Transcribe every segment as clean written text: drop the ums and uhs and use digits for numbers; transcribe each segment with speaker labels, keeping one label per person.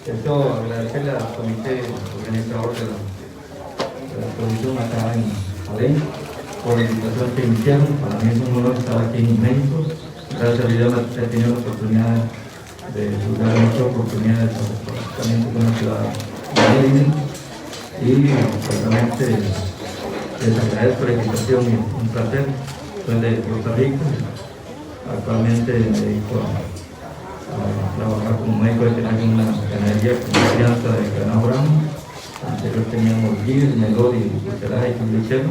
Speaker 1: Esto agradecerle al comité organizador de la exposición acá en Alén por la invitación que me hicieron. Para mí es un honor estar aquí en México. Gracias a Dios he tenido la oportunidad de dar muchas oportunidades también con la ciudad de Alén. Y realmente les agradezco la invitación y un placer. Soy de Costa Rica. Actualmente me dedico a trabajar como médico veterinario en una ganadería con crianza de ganado bravo. Anterior teníamos guis, melor y pelaje y lechero.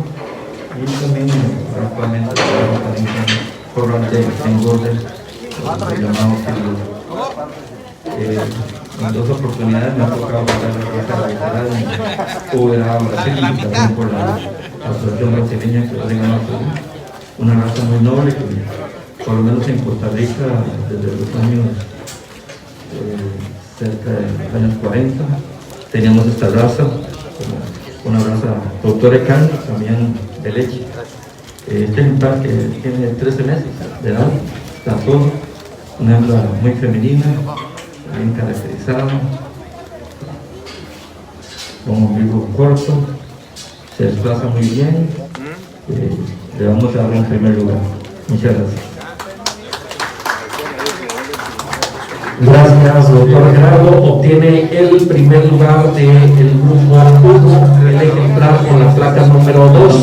Speaker 1: Y también actualmente trabajo también con programas de engorde, llamamos en dos oportunidades me ha tocado pasar la ruta veterana a Brasil y también por la asociación brasileña que hace ganado una raza muy noble que por lo menos en Costa Rica desde los años cerca de los años 40 teníamos esta raza, una raza productora de carne, también de leche. Este ejemplar que tiene 13 meses de edad, está solo, una hembra muy femenina, bien caracterizada, con un ombligo corto, se desplaza muy bien. Le vamos a dar en primer lugar. Muchas gracias.
Speaker 2: Gracias, doctor Gerardo. Obtiene el primer lugar del grupo 1, el ejemplar con la placa número 2,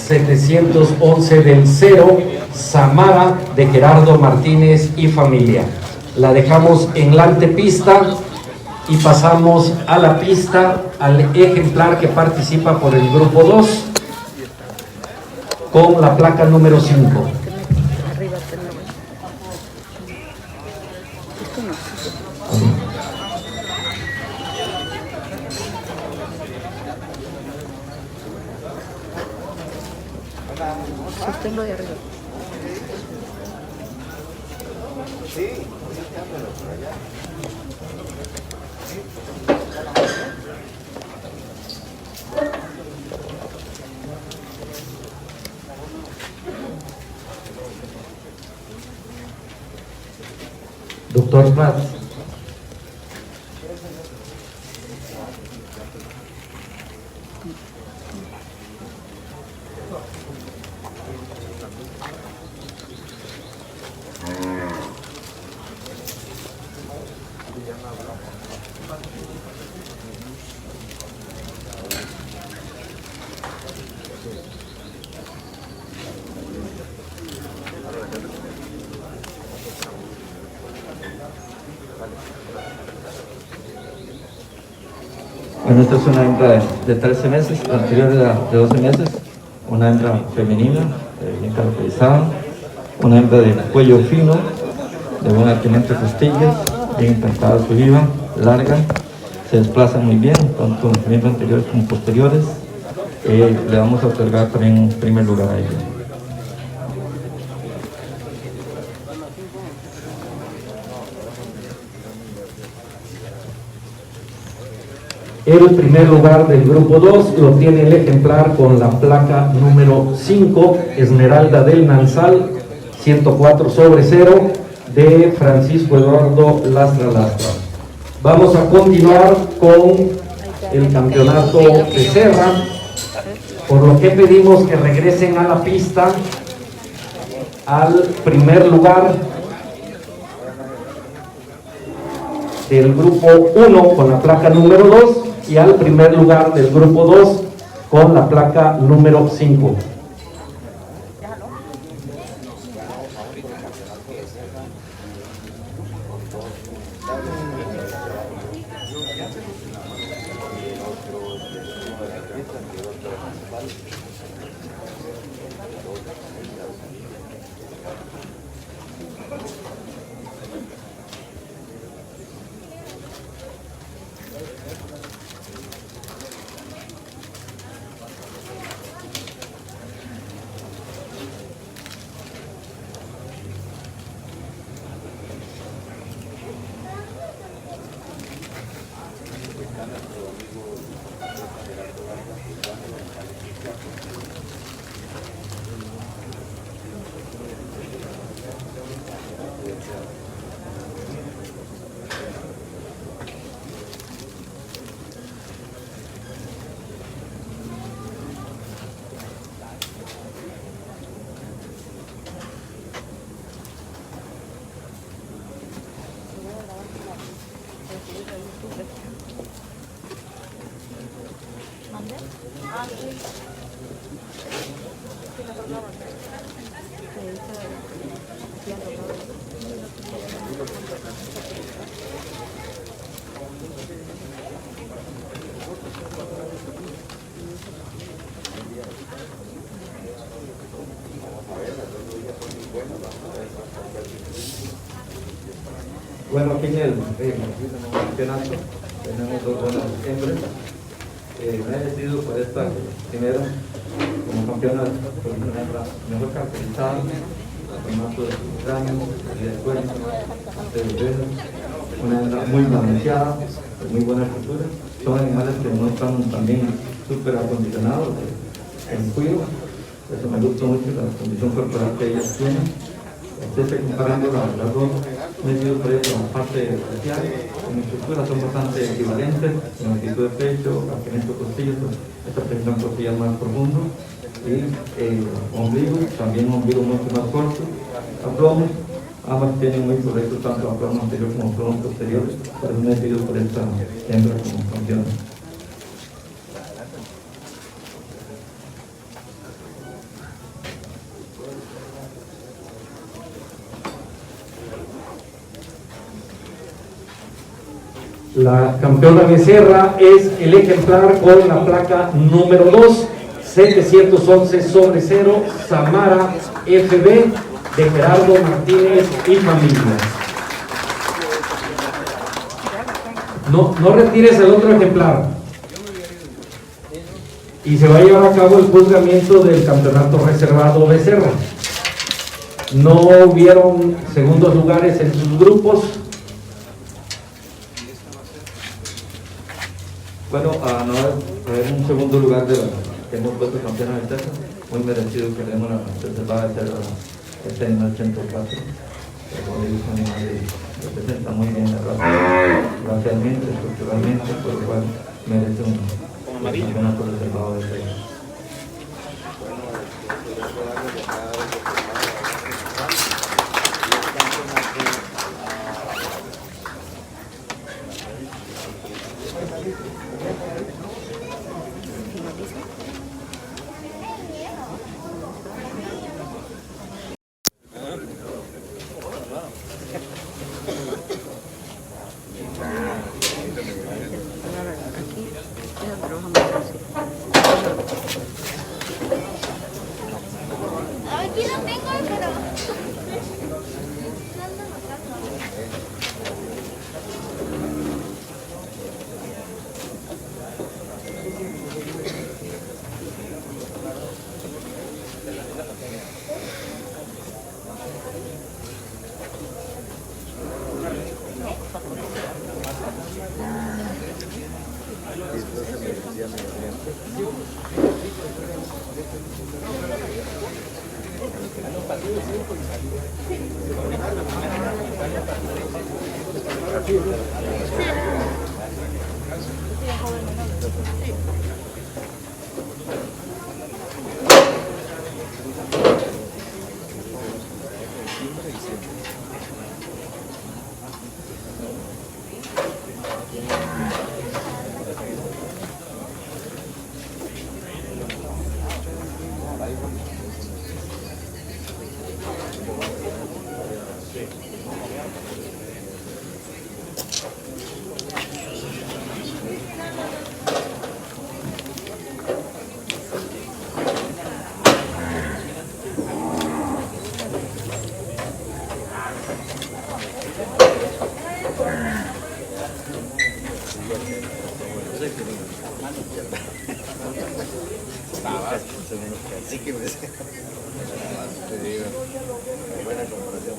Speaker 2: 711 del 0, Samara de Gerardo Martínez y familia. La dejamos en la antepista y pasamos a la pista al ejemplar que participa por el grupo 2 con la placa número 5.
Speaker 3: Sosténlo de arriba.
Speaker 2: Doctor Prats.
Speaker 1: Bueno, esta es una hembra de 13 meses, la anterior era de 12 meses, una hembra femenina, bien caracterizada, una hembra de cuello fino, de buen adquirente de costillas, bien implantada su jiba, larga, se desplaza muy bien, tanto miembros anteriores como posteriores. Le vamos a otorgar también un primer lugar a ella.
Speaker 2: El primer lugar del grupo 2 lo tiene el ejemplar con la placa número 5, Esmeralda del Nansal, 104/0, de Francisco Eduardo Lastra Lastra. Vamos a continuar con el campeonato de Serra, por lo que pedimos que regresen a la pista al primer lugar del grupo 1 con la placa número 2 y al primer lugar del grupo 2 con la placa número 5.
Speaker 1: Bueno, aquí en el campeonato tenemos dos buenas hembras. Me he decidido por esta primero como campeona por una hembra mejor caracterizada, formato de cráneo y de cuerpo, una hembra muy balanceada, de muy buena estructura. Son animales que no están también súper acondicionados en cuido. Eso me gusta mucho la condición corporal que ellas tienen. Estoy comparando las dos medios por eso, la parte facial, en estructura son bastante equivalentes, en longitud de pecho, blanqueamiento de costillas, pues, esta presenta costillas más profundo, y ombligo, también un ombligo mucho más corto, abdomen, ambas tienen muy correcto tanto abdomen anterior como abdomen posterior, por eso me he decidido por esta hembra como campeona.
Speaker 2: La campeona becerra es el ejemplar con la placa número 2, 711/0, Samara FB, de Gerardo Martínez y familia. No retires el otro ejemplar. Y se va a llevar a cabo el juzgamiento del campeonato reservado becerra. No hubieron segundos lugares en sus grupos.
Speaker 1: Bueno, no haber un segundo lugar de la que hemos puesto campeona de Texas, muy merecido que le demos la reservada de ser este animal 104. Como digo, un animal que representa muy bien la raza, racialmente, estructuralmente, por lo cual merece un campeonato reservado de Texas.
Speaker 3: Aquí lo tengo, pero...
Speaker 4: Así que me te digo, buena comparación.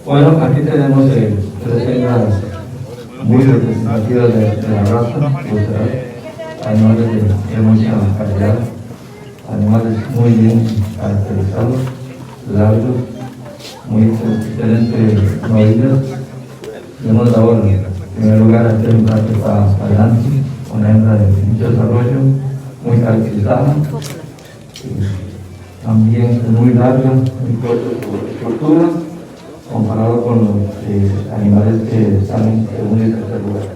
Speaker 1: Bueno, aquí tenemos tres hembras muy representativas de la raza, animales de mucha calidad, animales muy bien caracterizados, largos, muy excelentes novillas. Le hemos dado en primer lugar a esta hembra que está adelante, una hembra de mucho desarrollo, muy caracterizada, también muy larga, muy fuerte su estructura, comparado con los animales que están en segundo y tercer lugar.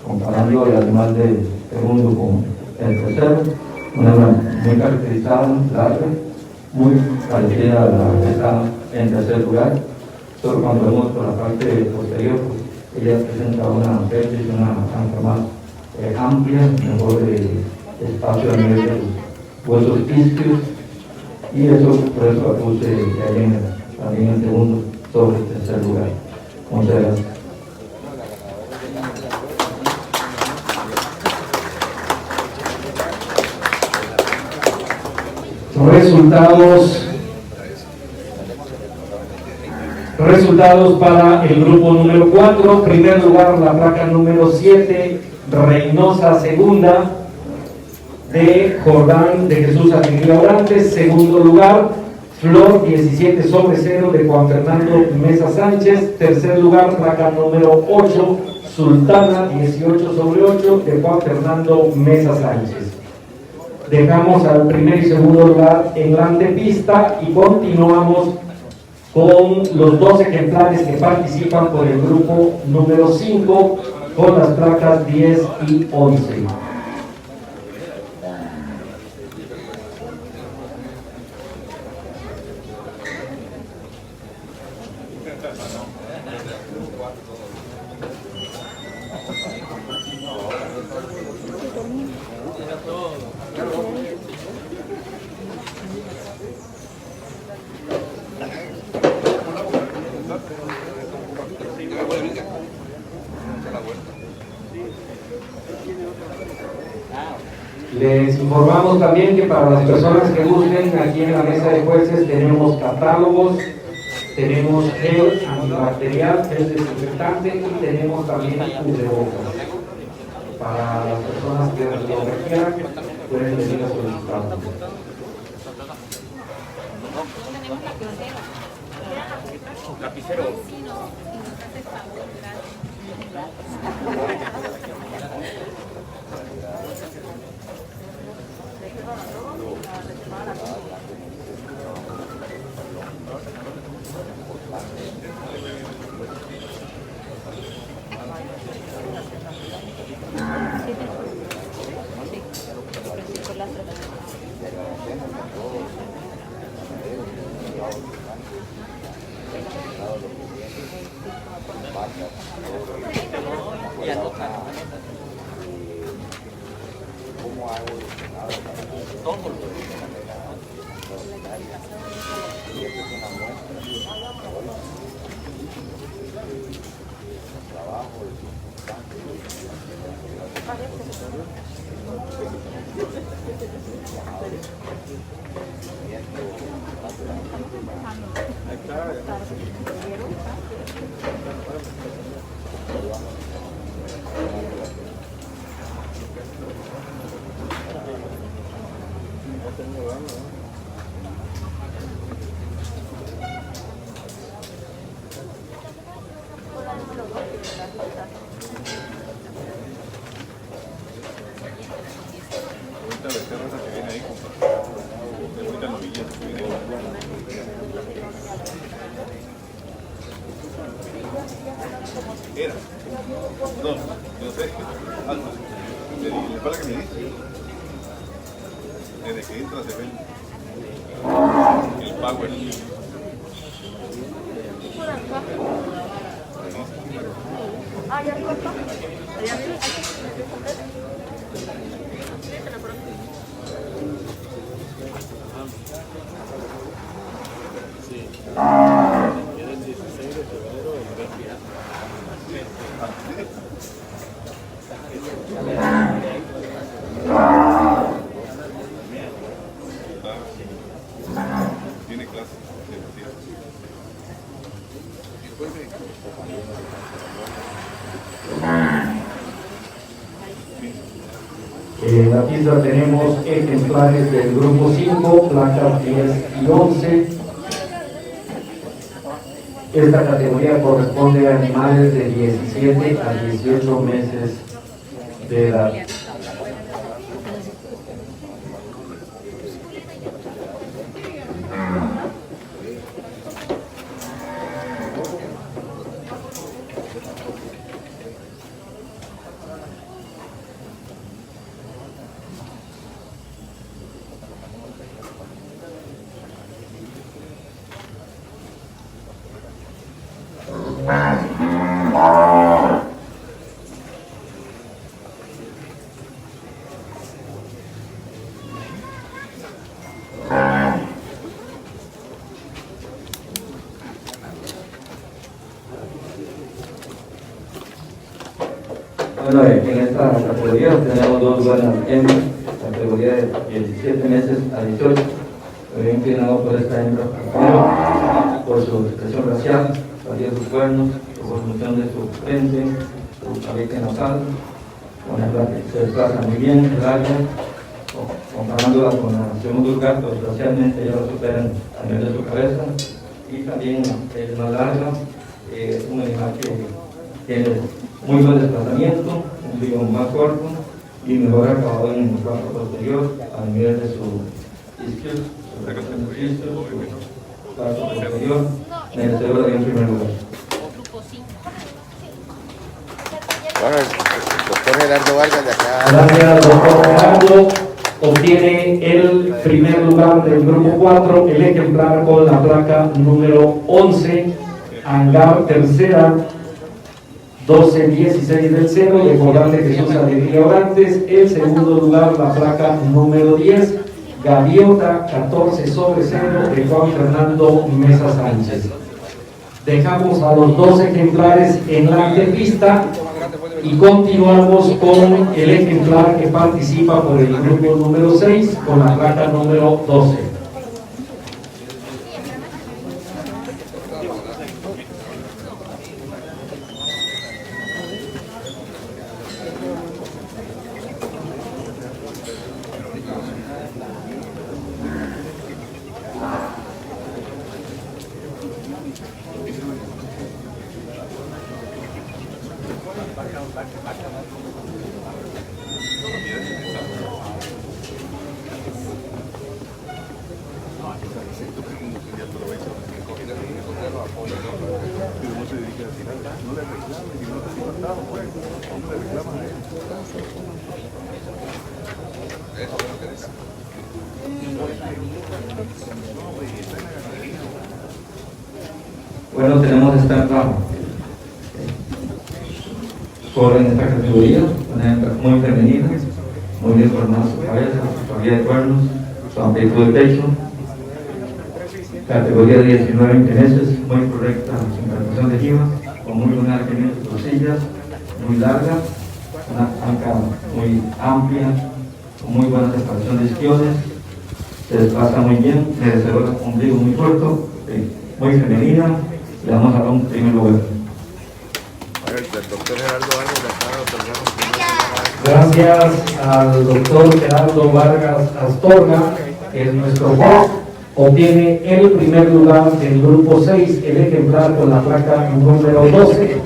Speaker 1: Comparando el animal de segundo con el tercero, una hembra muy caracterizada, larga, muy parecida a la que está en tercer lugar. Solo cuando vemos por la parte posterior, pues, ella presenta una pelvis y una franja más amplia, mejor espacio a nivel de los huesos isquios, y eso por eso la puse ahí también en segundo sobre el tercer lugar. Muchas gracias.
Speaker 2: Resultados para el grupo número 4. Primer lugar, la placa número 7, Reynosa Segunda, de Jordán de Jesús Alegría Orantes. Segundo lugar, Flor 17 sobre 0 de Juan Fernando Mesa Sánchez. Tercer lugar, placa número 8, Sultana 18 sobre 8 de Juan Fernando Mesa Sánchez. Dejamos al primer y segundo lugar en la antepista y continuamos con los 2 ejemplares que participan por el grupo número 5 con las placas 10 y 11. Les informamos también que para las personas que gusten, aquí en la mesa de jueces tenemos catálogos, tenemos gel antibacterial, gel desinfectante y tenemos también cubrebocas. Para las personas que lo requieran, pueden venir a solicitarlo.
Speaker 5: Lapicero.
Speaker 4: Era. No, no sé. Algo. Le para que me dice. Desde que entra se ve el power.
Speaker 3: Ah, ya cortó. Ya
Speaker 4: Tiene clase.
Speaker 2: En la pista tenemos ejemplares del grupo 5, placas 10 y 11. Esta categoría corresponde a animales de 17 a 18 meses de edad.
Speaker 1: Bueno, en esta categoría tenemos dos buenas hembras, categoría de 17 meses a 18. Me he inclinado por esta hembra primero, por su expresión racial, valía sus cuernos, por función de su frente, su tabique nasal, una hembra que se desplaza muy bien, el área, comparándola con la segundo lugar, pues racialmente ya la superan a nivel de su cabeza, y también es más larga, un animal que tiene muy buen desplazamiento, un vivo más corto y mejor acabado en el cuarto posterior a nivel de su isquio, su reacción de isquio, su cuarto posterior, merecedora de un primer lugar.
Speaker 4: Bueno, el doctor Gerardo Vargas de acá.
Speaker 2: Gracias, doctor Gerardo. Obtiene el primer lugar del grupo 4, el ejemplar con la placa número 11, hangar tercera, 1216 del 0, recordar de Jesús Alegría Orantes. El segundo lugar, la placa número 10, Gaviota 14 sobre 0 de Juan Fernando Mesa Sánchez. Dejamos a los dos ejemplares en la antepista y continuamos con el ejemplar que participa por el grupo número 6 con la placa número 12.
Speaker 1: Bueno, tenemos esta hembra en esta categoría, una hembra muy femenina, muy bien formada su cabeza, su familia de cuernos, su amplitud de pecho, categoría de 19 meses, muy correcta su implantación de jiba, con muy buen arqueamiento de costillas, muy larga, una anca muy amplia, con muy buena separación de isquiones, se desplaza muy bien, merecedora de un ombligo muy corto, muy femenina. Le vamos a dar un primer lugar.
Speaker 4: El doctor Gerardo Vargas de acá otorgamos.
Speaker 2: Gracias al doctor Gerardo Vargas Astorga, que es nuestro juez. Obtiene el primer lugar del grupo 6, el ejemplar con la placa número 12,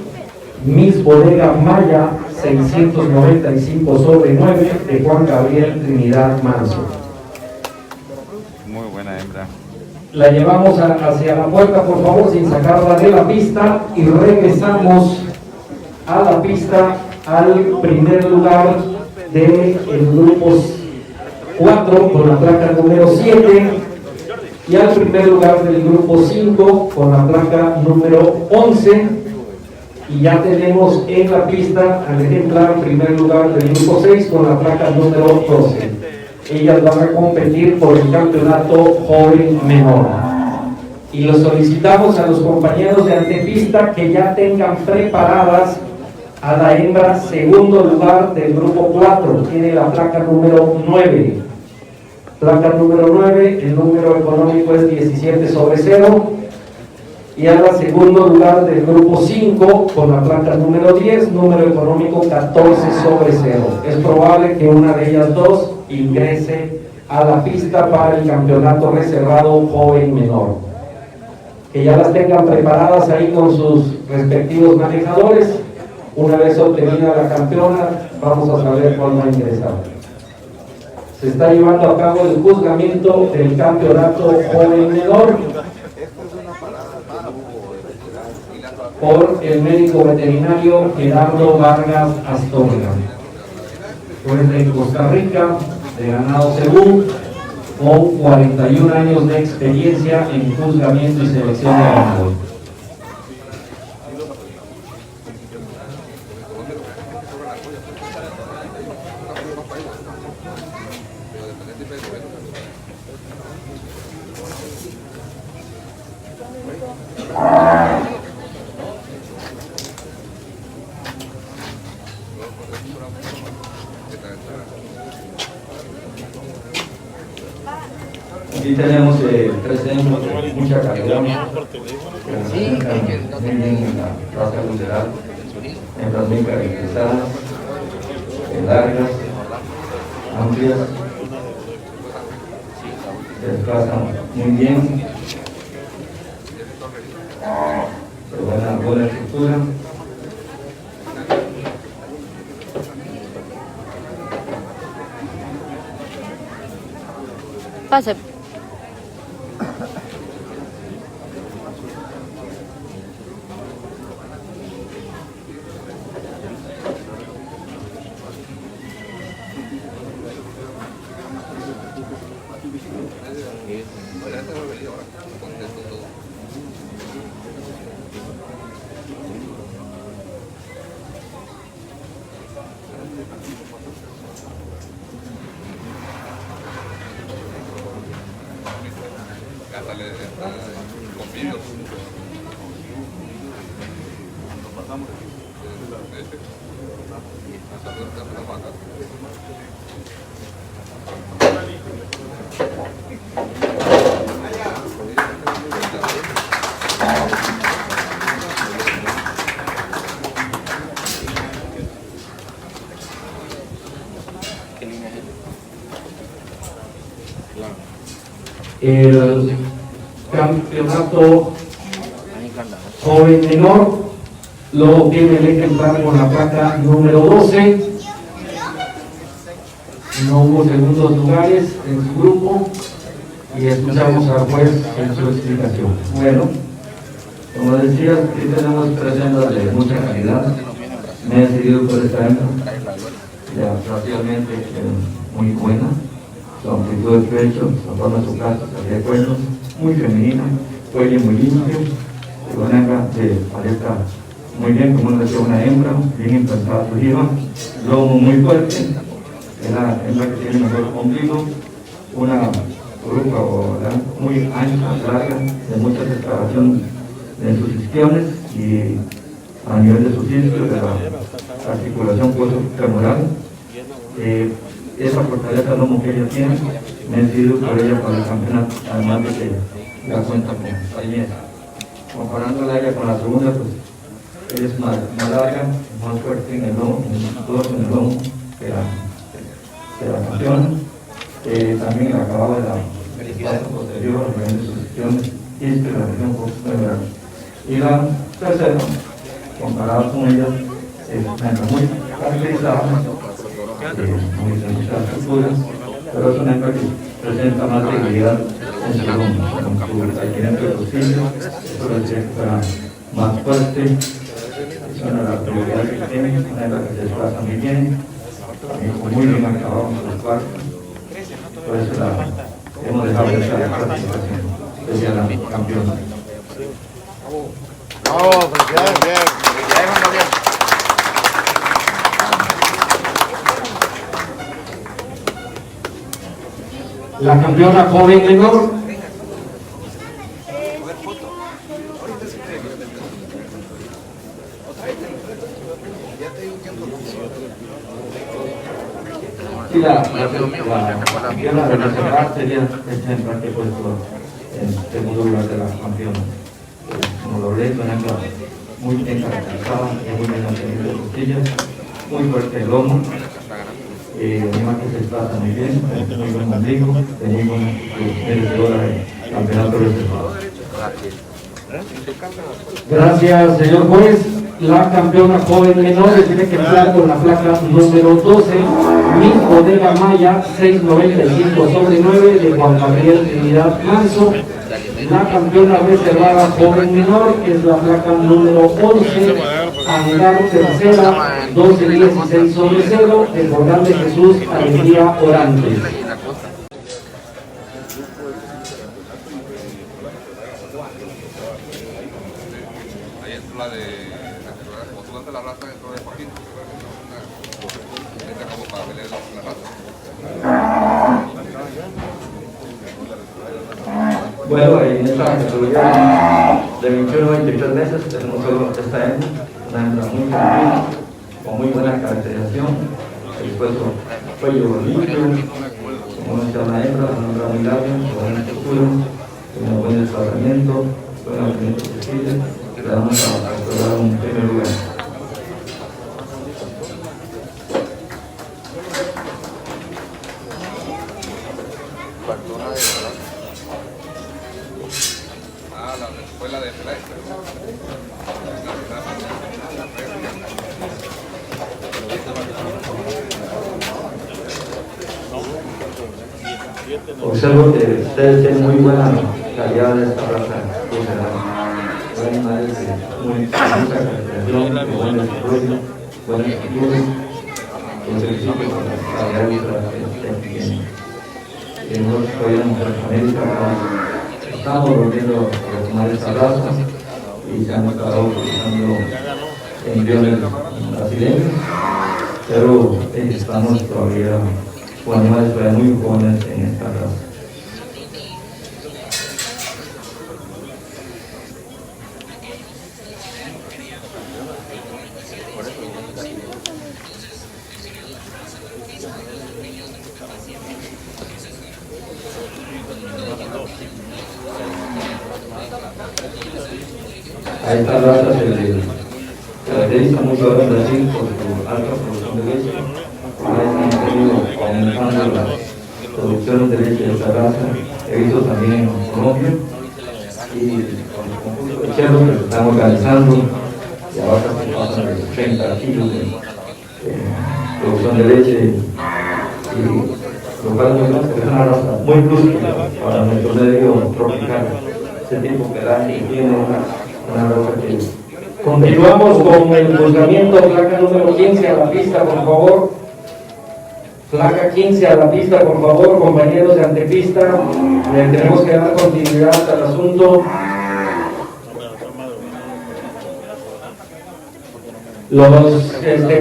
Speaker 2: Miss Bodega Maya 695 sobre 9 de Juan Gabriel Trinidad Manso.
Speaker 4: Muy buena hembra.
Speaker 2: La llevamos hacia la puerta, por favor, sin sacarla de la pista, y regresamos a la pista al primer lugar del grupo 4 con la placa número 7 y al primer lugar del grupo 5 con la placa número 11, y ya tenemos en la pista al ejemplar primer lugar del grupo 6 con la placa número 12. Ellas van a competir por el campeonato joven menor. Y los solicitamos a los compañeros de antepista que ya tengan preparadas a la hembra segundo lugar del grupo 4. Tiene la placa número 9. Placa número 9, el número económico es 17 sobre 0. Y a la segundo lugar del grupo 5 con la placa número 10, número económico 14/0. Es probable que una de ellas dos ingrese a la pista para el campeonato reservado joven menor. Que ya las tengan preparadas ahí con sus respectivos manejadores. Una vez obtenida la campeona, vamos a saber cuál va a ingresar. Se está llevando a cabo el juzgamiento del campeonato joven menor por el médico veterinario Gerardo Vargas Astorga, juez de Costa Rica, de ganado Cebú, con 41 años de experiencia en juzgamiento y selección de ganado.
Speaker 1: Aquí tenemos tres hembras de mucha calidad, que representan muy bien la raza luteral, hembras bien caracterizadas, largas, amplias, se desplazan muy bien, de buena estructura.
Speaker 3: Pase.
Speaker 2: El campeonato joven menor lo obtiene el ejemplar con la placa número 12. No hubo segundos lugares en su grupo y escuchamos al juez en su explicación. Bueno, como decía, aquí tenemos tres hembras de mucha calidad. Me he decidido por esta hembra, ya relativamente muy buena. Su amplitud de pecho, la forma de su casa, de cuernos, muy femenina, cuello muy limpio, una hembra de paleta muy bien, como decía, una hembra, bien implantada su jiba, lomo muy fuerte, es la hembra que tiene mejor ombligo, una grupa muy ancha, larga, de mucha separación en sus isquiones y a nivel de sus isquios, de la articulación femoral. Esa fortaleza lomo que ella tiene, me he decidido por ella para el campeonato, además de que la cuenta con Aimea. Comparándola ella con la segunda, pues ella es más larga, más fuerte en el lomo, en el lomo que la campeona. También el acabado de la parte posterior, a nivel de sus secciones, y la región un poco femoral. Y la tercera, comparada con ella, es muy caracterizada, muy sencilla la estructura, pero es una hembra que presenta más debilidad en su lomo, con su adquirente de bolsillo, eso lo decía que fuera más fuerte, es una de las prioridades que tiene, una hembra que se desplaza muy bien, muy bien acabado en los cuartos, por eso la hemos dejado de esta participación, desde la campeona.
Speaker 4: ¡Oh, felicidades! Bien, felicidades, Juan Gabriel.
Speaker 2: La campeona joven menor y la campeona de reservar sería el ejemplar que he puesto en segundo lugar de la campeona.
Speaker 1: Chevrolet, una ancla muy bien caracterizada, muy bien mantenido de costillas, muy fuerte el lomo, animal que se desplaza muy bien, muy buen ombligo, de muy buena merecedora de campeonato reservado.
Speaker 2: Gracias, señor juez. La campeona joven menor tiene que empezar con la placa número 12, Miss Bodega Maya, 695/9 de Juan Gabriel Trinidad Manso. La campeona reservada joven menor es la placa número 11, Hangar Tercera, 1216/0 de Jordán de Jesús Alegría Orantes.
Speaker 4: Ahí es la de como tú lanzas la raza dentro de Joaquín. Esta como para pelear la raza.
Speaker 1: Bueno, en esta categoría de 21 a 23 meses tenemos solo esta hembra, una hembra muy tranquila, con muy buena caracterización, el cuello limpio, como decía la hembra muy larga, con buena estructura, con un buen desplazamiento, buen movimiento flexible, le vamos a lograr un primer lugar.
Speaker 4: La escuela de Celeste.
Speaker 1: Observo que ustedes tienen muy buena calidad de esta raza conservada. Son animales de muy mucha caracterización, de buen desarrollo, buena estructura. Los felicito por la calidad de raza que tienen. Nosotros todavía en Norteamérica estamos volviendo a retomar esta raza y se han estado utilizando embriones brasileños, pero estamos todavía con animales todavía muy jóvenes en esta raza. A esta raza se le caracteriza mucho ahora en Brasil por su alta producción de leche. Han tenido aumentando las producciones de leche de esta raza. He visto también en Colombia y con el conjunto de cerdos que se están organizando y a vacas que pasan de 30 kilos de producción de leche y lo cual es una raza muy rústica para nuestro medio tropical. Ese tipo que da y tiene una raza que...
Speaker 2: Continuamos con el juzgamiento, placa número 15 a la pista, por favor. Placa 15 a la pista, por favor, compañeros de antepista. Le tenemos que dar continuidad al asunto. Los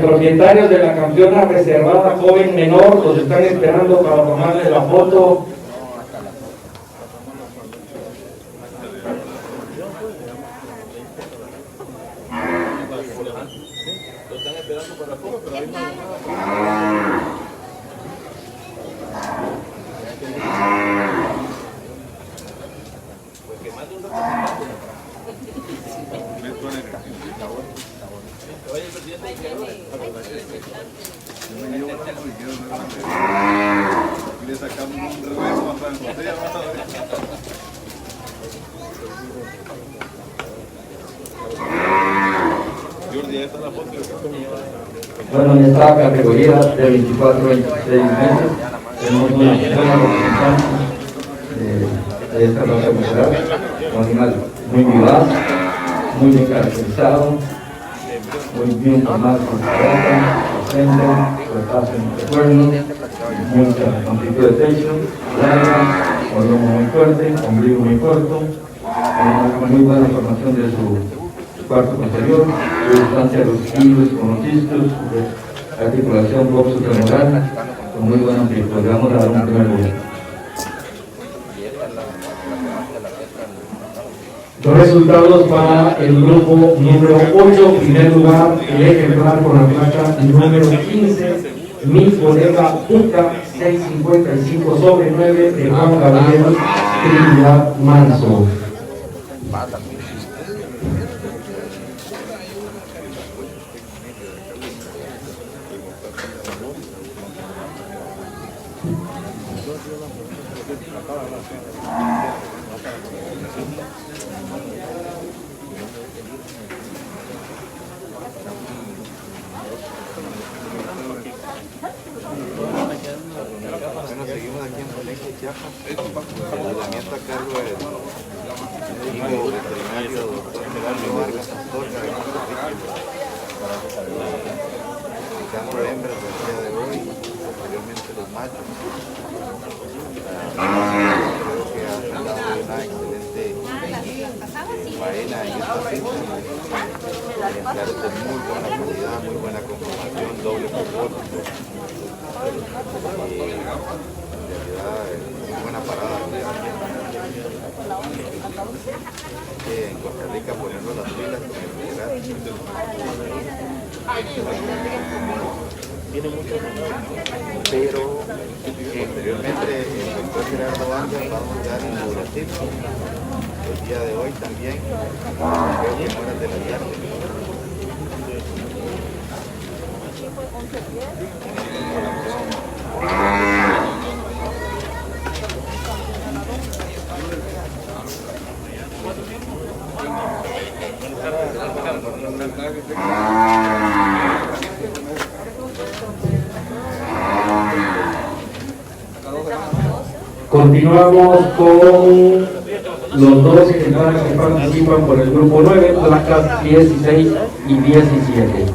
Speaker 2: propietarios de la campeona reservada joven menor los están esperando para tomarle la foto.
Speaker 4: Y le sacamos un reverso más botella. Jordi, esta es la foto.
Speaker 1: Bueno, en esta categoría de 24 a 26 meses tenemos una buena representación de esta raza cultural, un animal muy vivaz, muy bien caracterizado, muy bien formado con su cabeza, su frente, su espacio en el cuerno, mucha amplitud de pecho, larga, con lomo muy fuerte, ombligo muy corto, una muy buena formación de su cuarto posterior, de distancia de los kilos con los discos, de articulación boxo-femoral, con muy buena amplitud. Le vamos a dar un primer lugar.
Speaker 2: Los resultados para el grupo número 8, primer lugar, el ejemplar con la placa número 15, Miss Bodega Puca, 655/9 de Juan Gabriel Trinidad Manso.
Speaker 6: Bueno, seguimos aquí en Palenque, Chiapas. El ayuntamiento a cargo del médico veterinario doctor Gerardo Vargas Astorga. Aplicando hembras del día de hoy, posteriormente los machos. Creo que ha dado una excelente faena en esta fecha. Ejemplares de muy buena calidad, muy buena conformación, doble propósito. En realidad muy buena parada en Costa Rica, poniendo las pilas con el general. Pero posteriormente el doctor Gerardo Vargas va a montar en laboratorio el día de hoy también, creo que en horas de la tarde.
Speaker 2: Continuamos con los dos ejemplares que participan por el grupo 9, placas 16 y 17.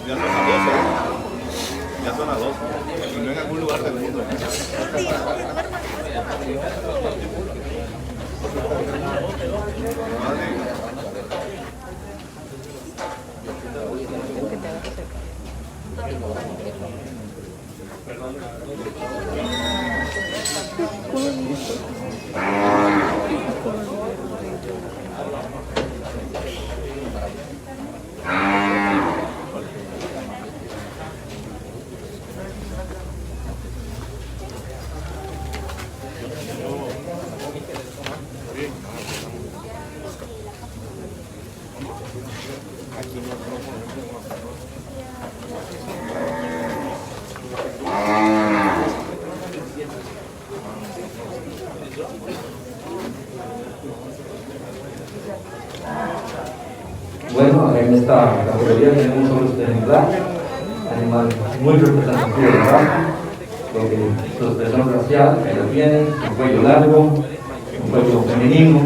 Speaker 4: Ya son las 12. Y no en algún lugar del mundo.
Speaker 2: Bueno, en esta categoría tenemos solo este ejemplar, animal muy representativo de la raza, porque su expresión racial que lo tiene, un cuello largo, un cuello femenino,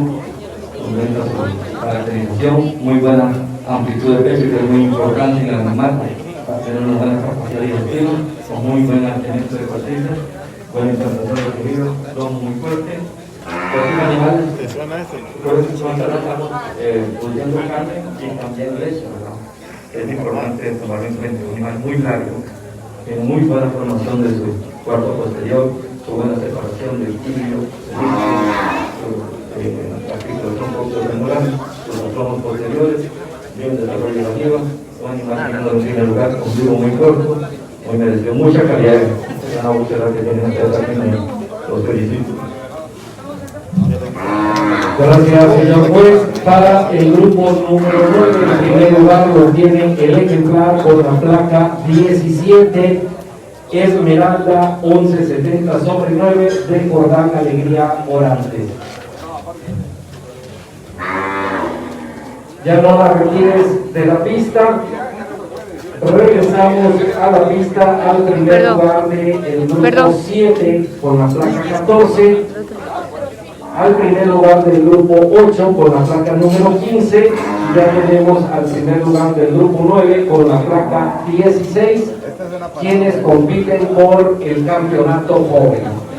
Speaker 2: completa su caracterización, muy buena amplitud de peso, que es muy importante en el animal, para tener una buena capacidad digestiva, con muy buen mantenimiento de pastilla, buena implantación de tejido, lomo muy fuerte. Pues un animal, por eso estamos produciendo carne y también leche, ¿verdad? Es importante tomarlo en cuenta, un animal muy largo, tiene muy buena formación de su cuarto posterior, su buena separación del equilibrio, la articulación posterior, sus aplomos posteriores, bien desarrollo de la nieva, un animal que no tiene lugar, con vivo muy corto, muy merecido, mucha calidad, es una búsqueda que tienen ustedes aquí, los felicito. Gracias, señor juez. Para el grupo número 9, en primer lugar lo tiene el ejemplar con la placa 17, Esmeralda 1170/9 de Jordán Alegría Orantes. Ya no la retires de la pista. Regresamos a la pista al primer lugar del grupo 7 con la placa 14. Al primer lugar del grupo 8 con la placa número 15, ya tenemos al primer lugar del grupo 9 con la placa 16, quienes compiten por el campeonato joven.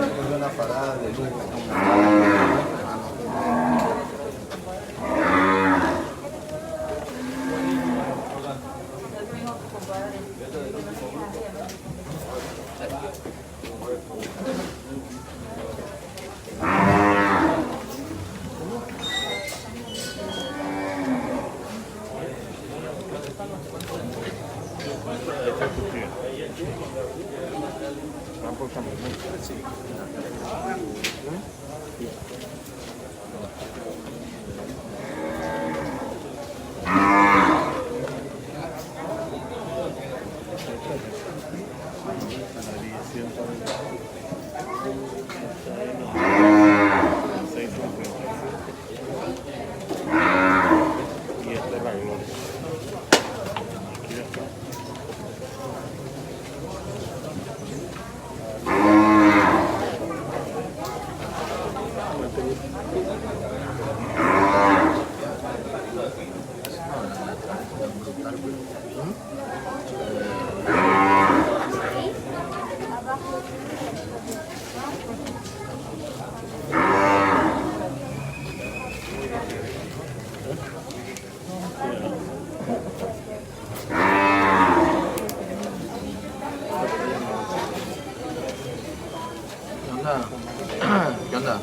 Speaker 5: ¿Qué onda?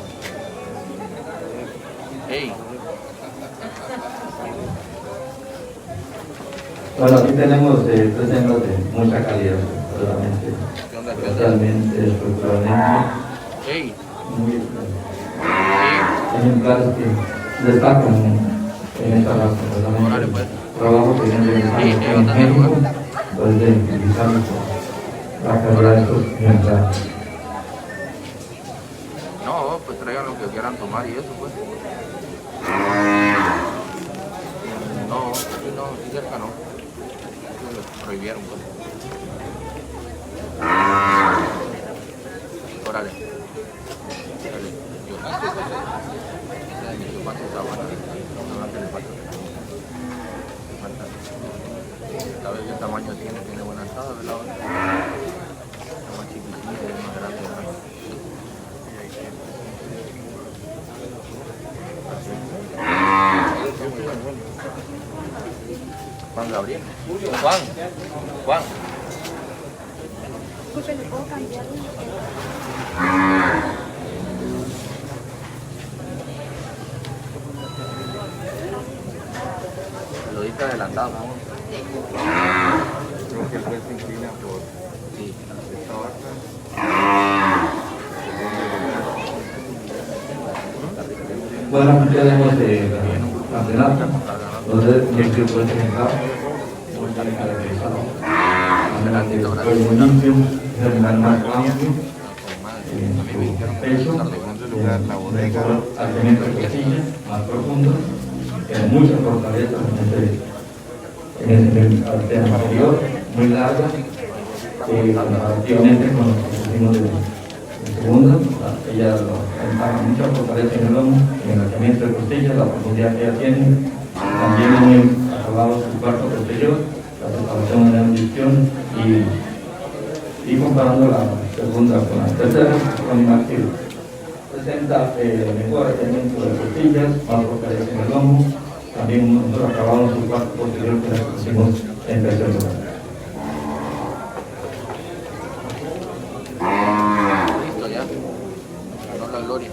Speaker 5: Hey.
Speaker 1: Bueno, aquí tenemos tres hembras de mucha calidad, realmente,
Speaker 5: ¿Qué onda?
Speaker 1: totalmente, estructuralmente,
Speaker 5: Hey.
Speaker 1: muy ejemplares que destacan en esta raza,
Speaker 5: Órale,
Speaker 1: realmente.
Speaker 5: pues.
Speaker 1: Trabajo que viene
Speaker 5: Sí,
Speaker 1: en México, pues de utilizar la calidad de estos ejemplares.
Speaker 5: No, pues traigan lo que quieran tomar y eso, pues. No, aquí no, aquí cerca no. Lo prohibieron, pues. Órale. Órale. Yo paso esa buena. No, que le falta. Falta. ¿Sabes qué tamaño tiene? Tiene buena entrada, ¿verdad? Es más chiquitito, es más grande, ¿verdad? Juan Gabriel. Juan.
Speaker 3: Disculpe, ¿le puedo cambiar?
Speaker 5: Lo diste adelantado.
Speaker 6: Creo que el juez se inclina por
Speaker 5: Sí.
Speaker 6: esta vaca.
Speaker 1: Bueno, aquí tenemos el campeonato, donde el que fue ejemplar, muy bien caracterizado. Fue muy limpio, es el animal más amplio, en su peso,
Speaker 6: La bodega.
Speaker 1: altamente costilla, más profundo, tiene mucha fortaleza en el tema anterior, muy larga, comparativamente con los que pusimos de segunda, ella ventaja mucha fortaleza en el lomo, en el lanzamiento de costillas, la profundidad que ella tiene, también muy acabado su cuarto posterior, la separación de la inyección y comparando la segunda con la tercera, con animal que presenta mejor aislamiento de costillas, más fortaleza en el lomo, también nosotros acabamos su cuarto posterior que la pusimos en tercer lugar.
Speaker 5: Listo ya. Ganó la gloria.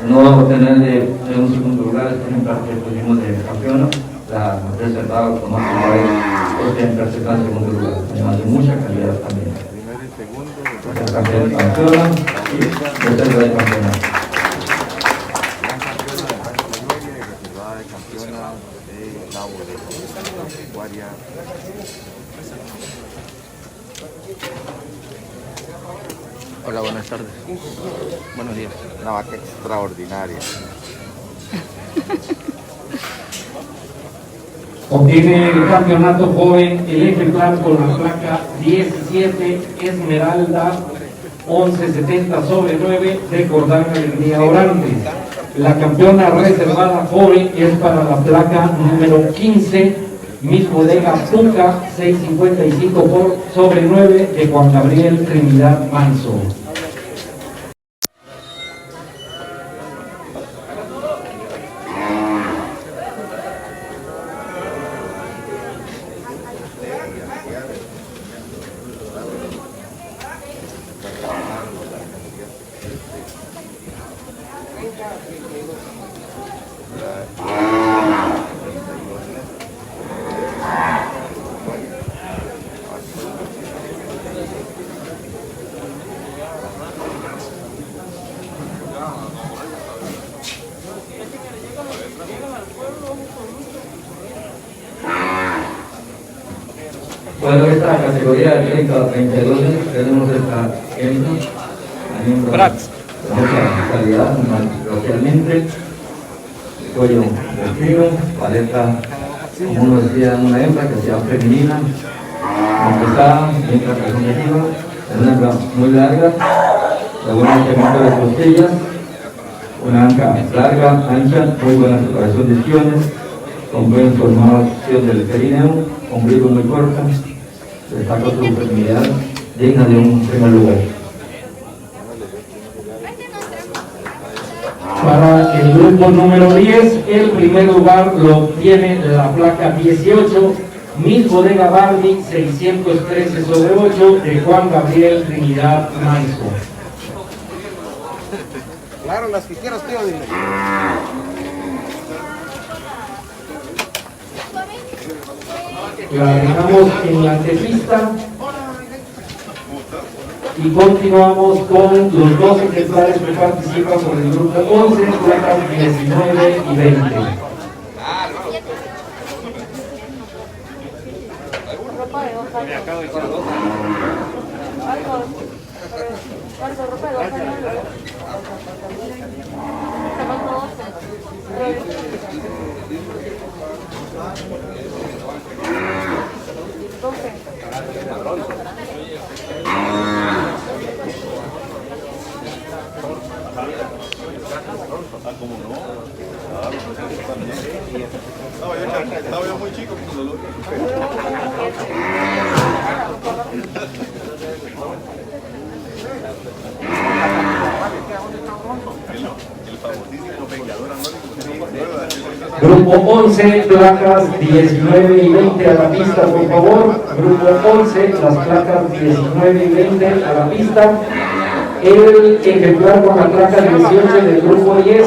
Speaker 1: No vamos a tener de un segundo lugar, este ejemplar que pusimos de campeona, la reservada con más lugares, porque en tercer en segundo lugar, además de mucha calidad también.
Speaker 6: Primero y segundo.
Speaker 1: El campeón de campeona y reserva de campeonato.
Speaker 6: Gran campeona de Juan de la Gloria y reservada de campeona de Cabo de Guaria.
Speaker 5: Hola, buenas tardes. Buenos días.
Speaker 6: Una vaca extraordinaria.
Speaker 2: Obtiene el campeonato joven el ejemplar con la placa 17 Esmeralda 1170/9 de Cordán Alegría Orantes. La campeona reservada joven es para la placa número 15, Miss Bodega Puca 655/9 de Juan Gabriel Trinidad Manso.
Speaker 1: Bueno, esta categoría de 30 a 32 tenemos esta hembra, la hembra de mucha calidad, racialmente, cuello de fino, paleta, como uno decía, una hembra que sea femenina, muy pesada, bien representativa, es una hembra muy larga, de buen incremento de costillas, una anca larga, ancha, muy buena separación de isquiones, con buena formación del perineo, ombligo muy corto, destaca su feminidad digna de un primer lugar.
Speaker 2: Para el grupo número 10, el primer lugar lo obtiene la placa 18, Miss Bodega Barbie 613/8 de Juan Gabriel Trinidad Maizo.
Speaker 6: Claro, las que quieras, tío, dime.
Speaker 2: La dejamos en la antepista y continuamos con los dos ejemplares que participan por el grupo 11, placas 19 y 20.
Speaker 3: Ropa de 2 años. Me acabo de decir 2 Algo, ropa de 2 años.
Speaker 4: ¿Cómo no? Claro, también. Estaba yo muy chico cuando lo el famosísimo Vengador Anónimo.
Speaker 2: Grupo 11, placas 19 y 20 a la pista, por favor. Grupo 11, las placas 19 y 20 a la pista. El ejemplar con la placa 18 del grupo 10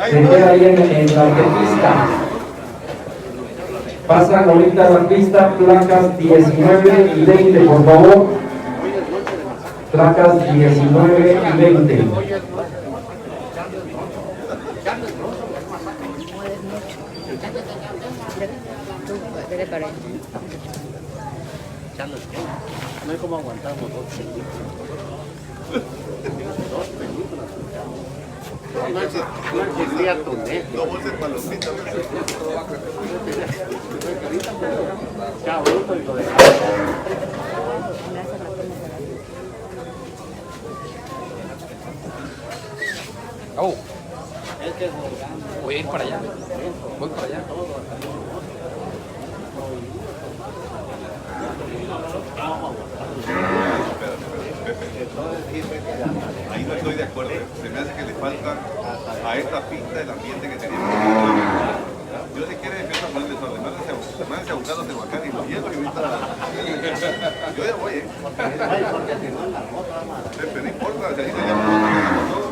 Speaker 2: se queda ahí en la pista. Pasan ahorita a la pista placas 19 y 20, por favor. Placas 19 y 20.
Speaker 7: No hay como aguantamos 2 películas. No existía Toné.
Speaker 4: No bolsas palomitas.
Speaker 7: Ya, bruto y lo de
Speaker 5: Voy a ir para allá. Voy para allá.
Speaker 4: Ahí no estoy de acuerdo. Se me hace que le falta a esta pista el ambiente que tenemos. Yo si quiere empiezo a poner desorden. Mándese a buscar los de Huacán y los llevo y ahorita. Yo ya voy, Pepe, no importa, si ahí se llama todo.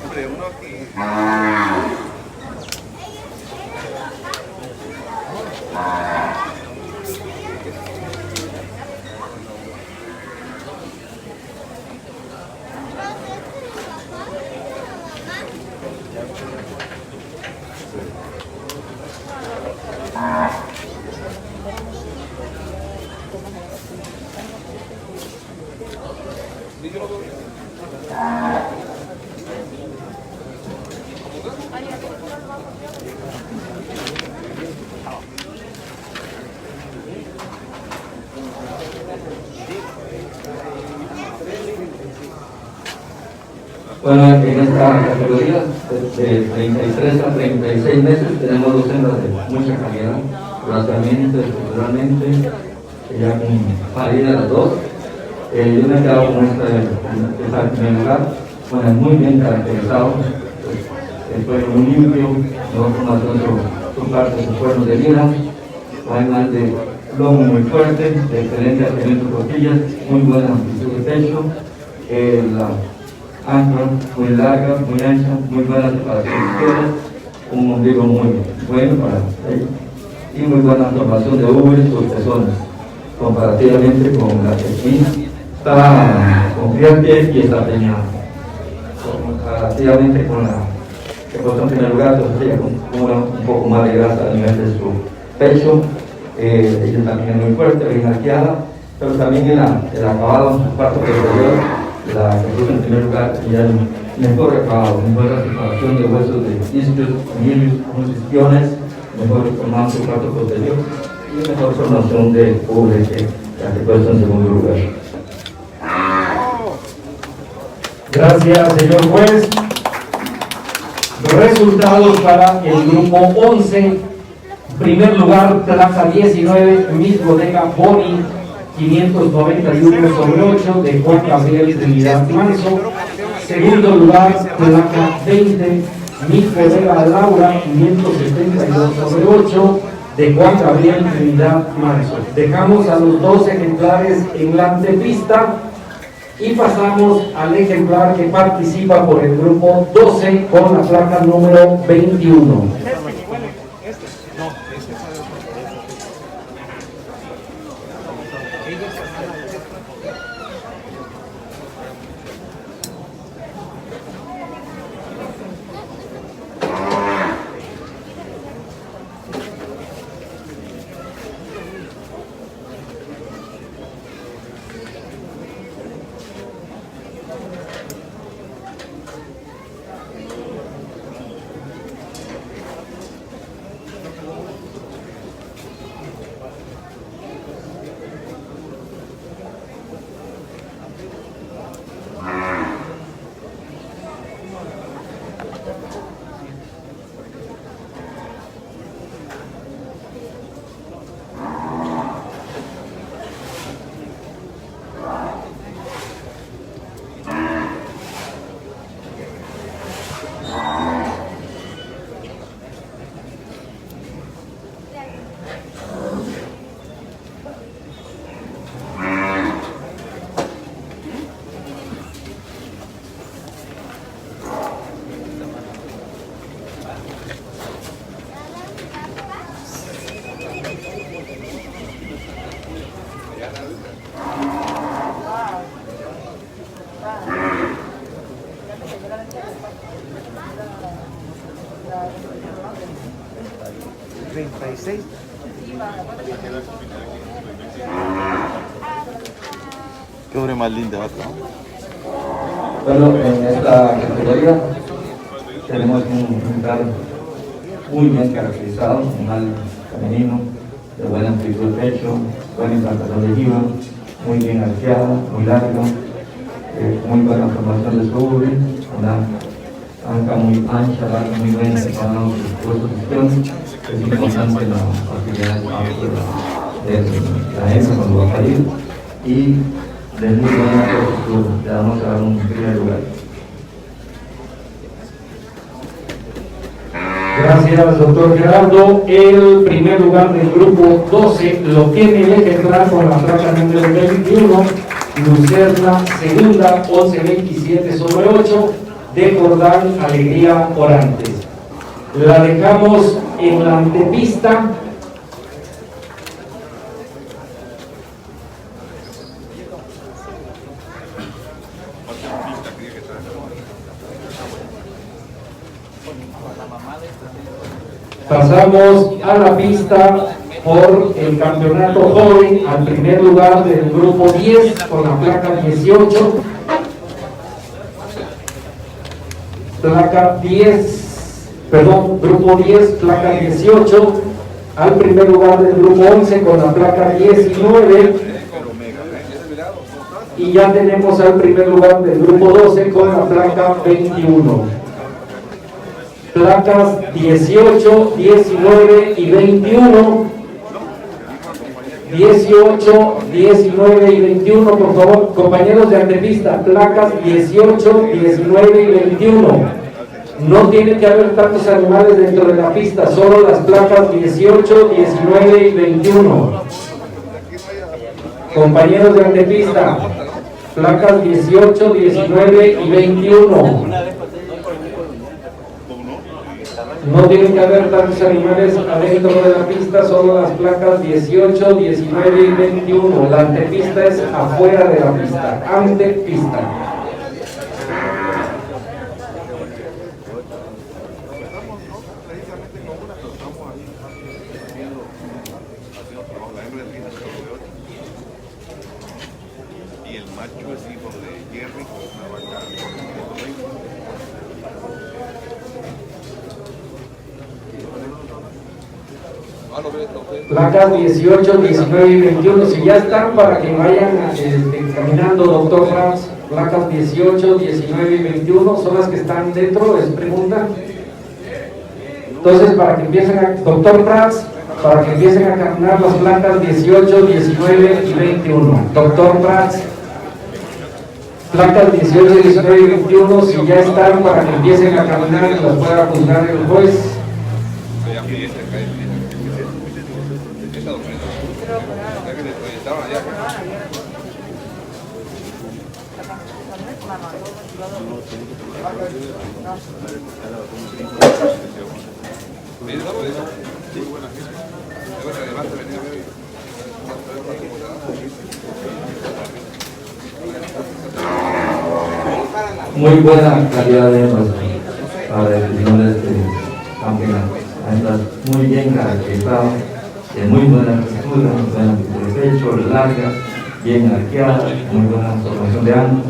Speaker 4: Hombre, uno aquí.
Speaker 1: Bueno, en esta categoría de 33 a 36 meses tenemos dos hembras de mucha calidad, racialmente, estructuralmente, ya con parida las dos. Yo me he quedado con esta primer lugar, bueno, muy bien caracterizado, el cuello muy limpio, no su parte de sus cuernos de vida, además de lomo muy fuerte, de excelente alimento de costillas, muy buena amplitud de pecho, la ancla muy larga, muy ancha, muy buena separación izquierda, un ombligo muy bueno para ella y muy buena formación de ubres o pezones, comparativamente con la que aquí está con fiel piel y está peñada, comparativamente con la que puesto en primer lugar, entonces ella acumula un poco más de grasa a nivel de su pecho. Ella también es muy fuerte, bien arqueada, pero también el acabado en su parte posterior, la que puso en primer lugar, ella es mejor acabado, mejor separación de huesos de isquios, musistiones, mejor formado en su parte posterior y mejor formación de cubre que la que puesta en segundo lugar.
Speaker 2: Gracias, señor juez. Resultados para el grupo 11. Primer lugar, plaza 19, Miss Bodega Boni, 591 sobre 8, de Juan Gabriel Trinidad Manso. Segundo lugar, placa 20, Miss Bodega Laura, 572 sobre 8, de Juan Gabriel Trinidad Manso. Dejamos a los dos ejemplares en la antepista y pasamos al ejemplar que participa por el grupo 12 con la placa número 21.
Speaker 6: Qué hombre más linda vaca, ¿no?
Speaker 1: Bueno, en esta categoría tenemos un ejemplar muy bien caracterizado, un mal femenino, de buena amplitud de pecho, buena implantación de jiba, muy bien arqueada, muy largo, muy buena formación de su ubre, una anca muy ancha, larga, muy buena, separada de su posición. Es importante la facilidad de la hembra cuando va a parir y de muy buena postura. Le vamos a dar un primer lugar.
Speaker 2: Gracias, doctor Gerardo. El primer lugar del grupo 12 lo tiene el ejemplar con la placa número 21, Lucerna Segunda, 1127 sobre 8, de Jordán Alegría Orantes. La dejamos en la antepista. Pasamos a la pista por el campeonato joven al primer lugar del grupo 10 con la placa 18. Placa 10. Perdón, grupo 10, placa 18, al primer lugar del grupo 11 con la placa 19, y ya tenemos al primer lugar del grupo 12 con la placa 21. Placas 18, 19 y 21. 18, 19 y 21, por favor, compañeros de antepista, placas 18, 19 y 21. No tiene que haber tantos animales dentro de la pista, solo las placas 18, 19 y 21. Compañeros de antepista, placas 18, 19 y 21. No tiene que haber tantos animales adentro de la pista, solo las placas 18, 19 y 21. La antepista es afuera de la pista, antepista. Placas 18, 19 y 21, si ya están para que vayan caminando, doctor Franz. Placas 18, 19 y 21 son las que están dentro, es pregunta. Entonces, para que empiecen doctor Franz, para que empiecen a caminar las placas 18, 19 y 21. Doctor Franz. Placas 18, 19 y 21, si ya están para que empiecen a caminar y las pueda juzgar el juez.
Speaker 1: Muy buena calidad de hembras para la definición de este campeonato. Hembras muy bien caracterizadas, de muy buena textura, buena tipo de pecho, larga, bien arqueada, muy buena formación de ángulo,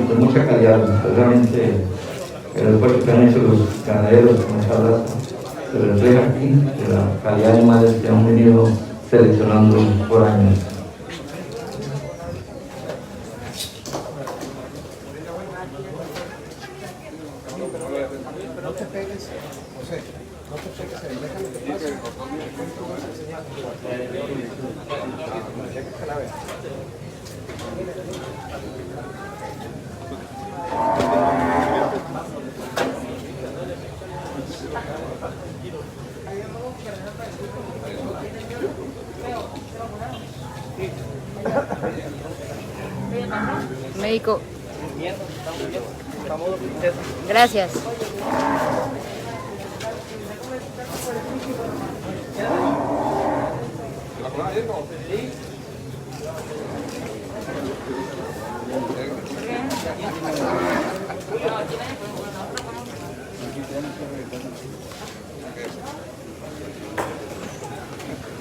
Speaker 1: de mucha calidad. Realmente el esfuerzo que han hecho los ganaderos con esta raza se refleja aquí, de la calidad de animales que han venido seleccionando por años.
Speaker 8: No te pegues, José, no te pegues ahí, déjame. Que la vea.
Speaker 3: Médico. Gracias.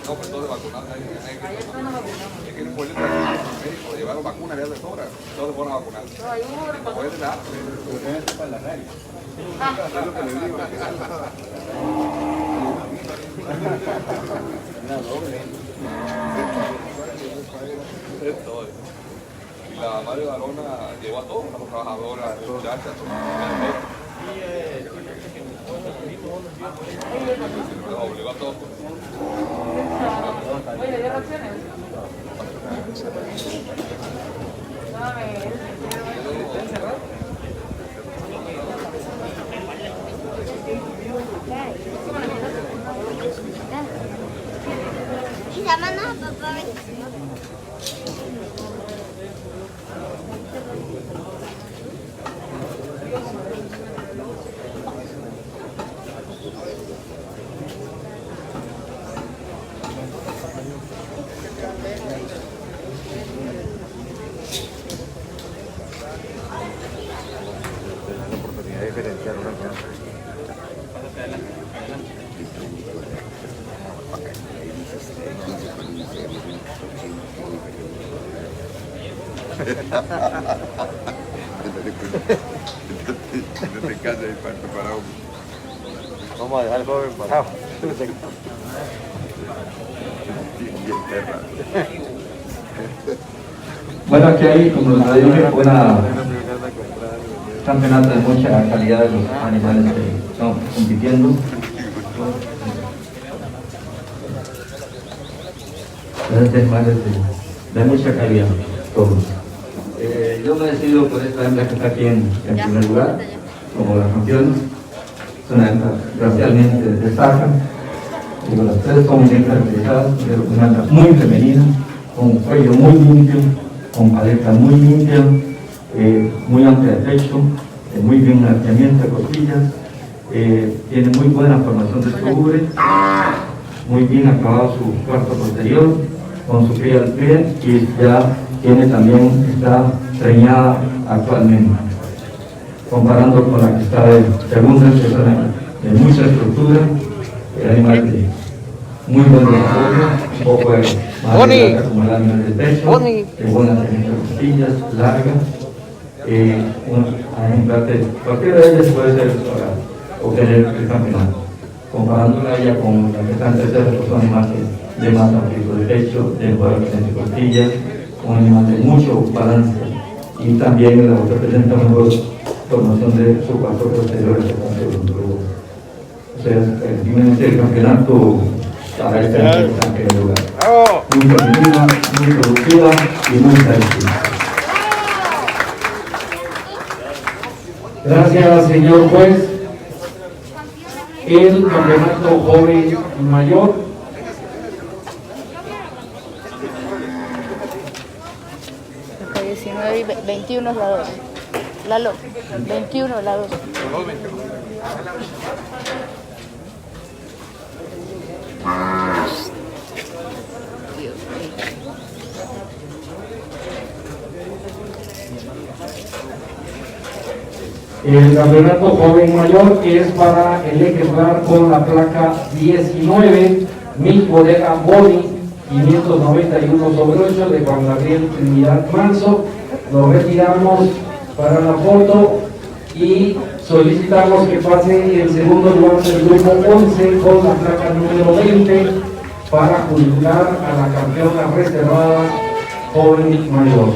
Speaker 4: No, pues todos vacunados. Es que en un pueblo llevaron vacunas ya de sobra. Todos se fueron a vacunar. Puede dar. Para la radio. Es lo que le digo. Y la madre varona llevó a todos, a los trabajadores, a las muchachas, obligó a todos.
Speaker 3: Oye, ¿le dio reacciones?
Speaker 9: Y llaman a papá.
Speaker 6: La oportunidad de diferenciar una cosa.
Speaker 4: No te canses de estar preparado.
Speaker 6: Vamos a dejar el joven parado.
Speaker 1: Bueno, aquí hay, como les dije, buena campeonato de mucha calidad de los animales que están compitiendo. Animales de mucha calidad, todos. Yo me he decidido por esta hembra que está aquí en primer lugar, como la campeona. Es una hembra racialmente destaca. Digo, las tres son bien caracterizadas, pero una hembra muy femenina, con un cuello muy limpio, con paleta muy limpia, muy amplia de pecho, muy bien arqueamiento de costillas, tiene muy buena formación de su ubre, muy bien acabado su cuarto posterior, con su cría al pie, y ya tiene también, está preñada actualmente. Comparando con la que está de segunda, que es de mucha estructura, el animal de muy buen desarrollo, un poco de más como el animal de pecho, de buena arqueamiento de costillas, larga. Un ejemplar de cualquiera de ellas puede ser para obtener el campeonato. comparándola ella con la que está en tercera, pues son animales de más amplio de pecho, de de costilla, un animal de mucho balance, y también la otra presenta mejor formación de su cuarto posterior al o sea, simplemente el campeonato para este año está en primer lugar. Muy femenina, muy productiva y muy estadística.
Speaker 2: Gracias, señor juez. El campeonato joven mayor.
Speaker 3: Acá 19 y 21 es la 2. Lalo, 21 es la 2.
Speaker 2: El campeonato joven mayor es para el ejemplar con la placa 19, Mil Bodega Boni, 591/8 de Juan Gabriel Trinidad Manso. Lo retiramos para la foto y solicitamos que pase el segundo lugar del grupo 11 con la placa número 20 para juzgar a la campeona reservada joven mayor.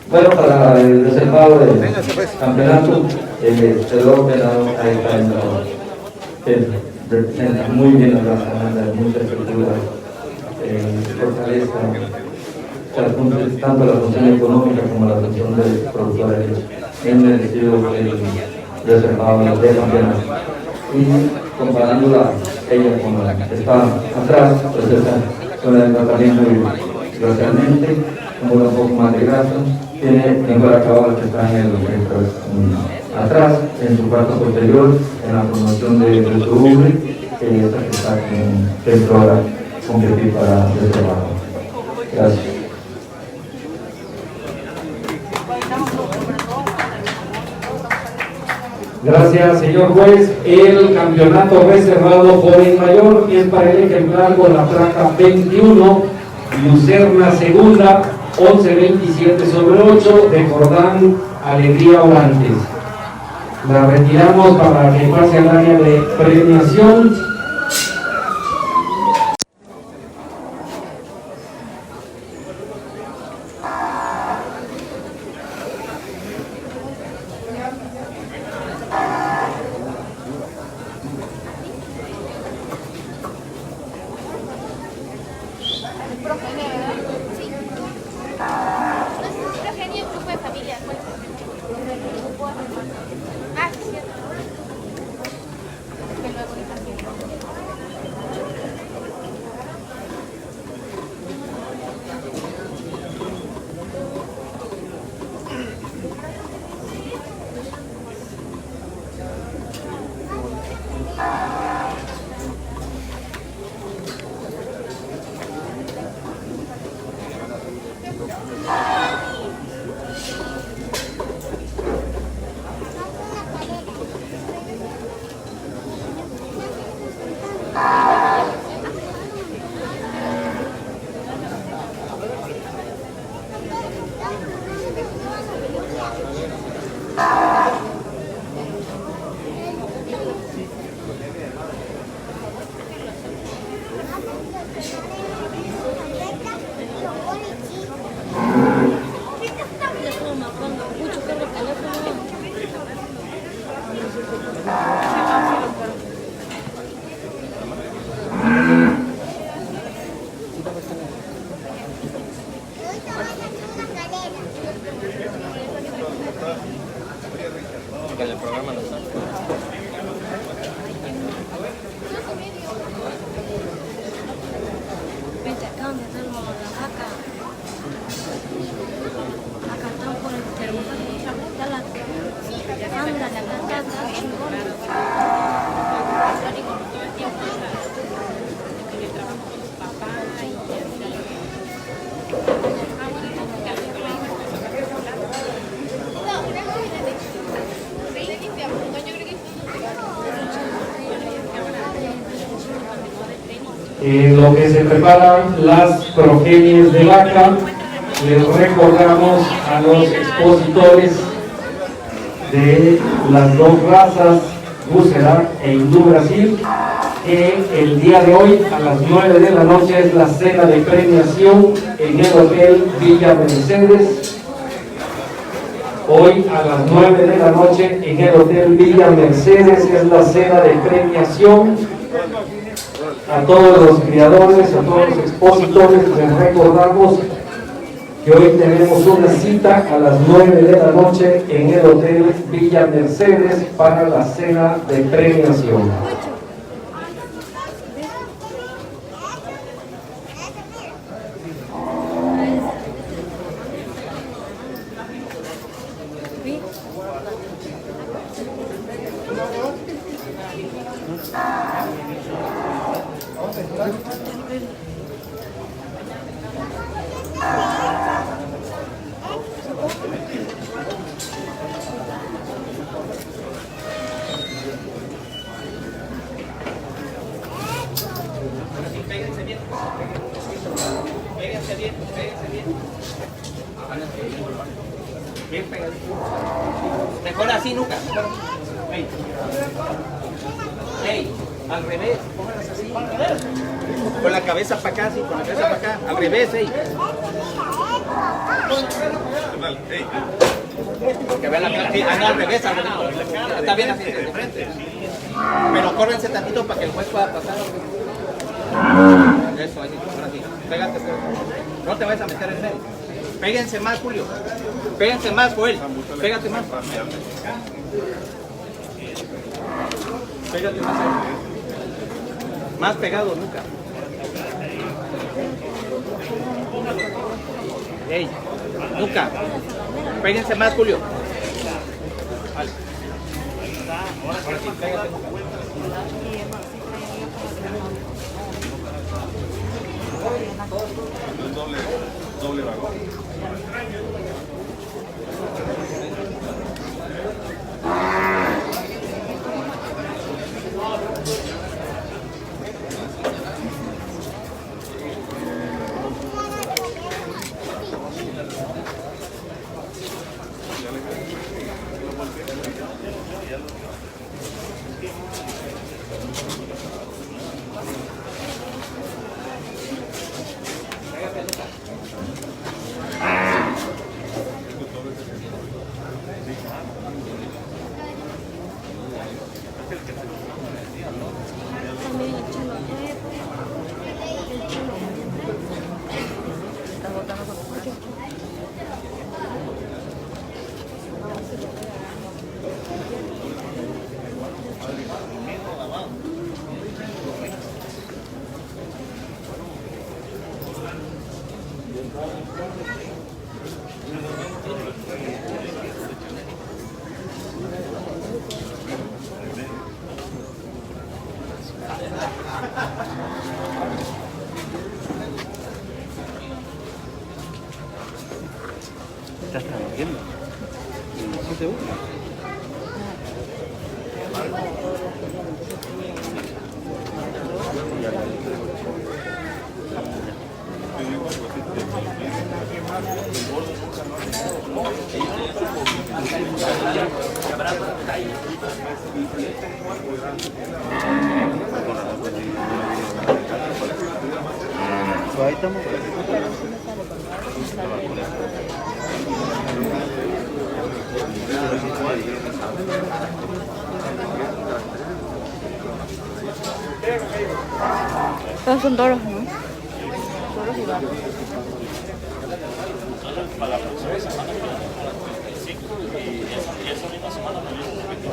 Speaker 1: Bueno, para el reservado del campeonato, el ordenado ahí está en representa muy bien la raza, mucha estructura, fortaleza, tanto la función económica como la función de productores en el estilo reservado del campeonato. Y comparándola ella con la que está atrás, pues esta con el tratamiento graciosamente, como un poco más de grasa, tiene mejor acabado que está en atrás, en su parte posterior, en la promoción de su ubre, que esta que está dentro ahora competir para el trabajo. Gracias.
Speaker 2: Gracias, señor juez. El campeonato reservado joven mayor es para el ejemplar con la placa 21, Lucerna Segunda, 11-27/8 de Jordán Alegría Orantes. La retiramos para que pase al área de premiación.
Speaker 9: Vente acá donde tenemos las vacas. Acá están por el terminal. Está la anda, la cantata,
Speaker 2: En lo que se preparan las progenies de vaca, les recordamos a los expositores de las dos razas, Bucerat e Hindú Brasil, que el día de hoy a las 9 de la noche es la cena de premiación en el Hotel Villa Mercedes. Hoy a las 9 de la noche en el Hotel Villa Mercedes es la cena de premiación. A todos los criadores, a todos los expositores les recordamos que hoy tenemos una cita a las 9 de la noche en el Hotel Villa Mercedes para la cena de premiación.
Speaker 10: Mejor así, nunca. Hey, al revés, pónganlas así. Con la cabeza para acá, sí, con la cabeza para acá. Al revés, hey. Que vean la cara. Sí, anda al revés, al revés. Está bien así, de frente. Pero córrense tantito para que el juez pueda pasar. Eso, así, ahora sí. Pégate. No te vayas a meter en medio. Péguense más, Julio. Péguense más, Joel. Pégate más. Pégate más. Más pegado, nunca. Ey, nunca. Péguense más, Julio. Vale. Ahora sí, pégate.
Speaker 4: Doble vagón.
Speaker 10: Estás transmitiendo. ¿Sí seguro? Ahí estamos.
Speaker 3: Todos son toros, ¿no? Toros y vacas.
Speaker 11: Para la próxima semana, sí, y esa misma semana me viene un poquito.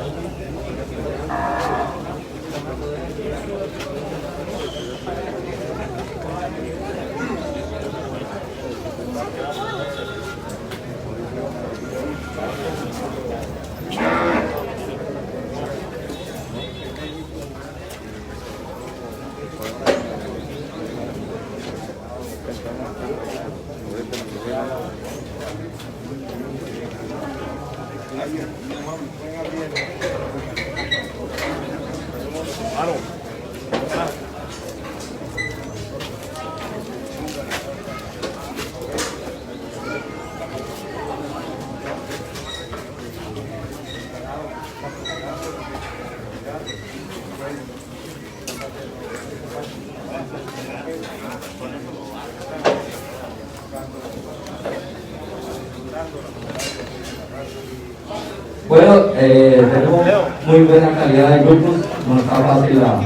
Speaker 1: Bueno, tenemos muy buena calidad de grupos, no está fácil la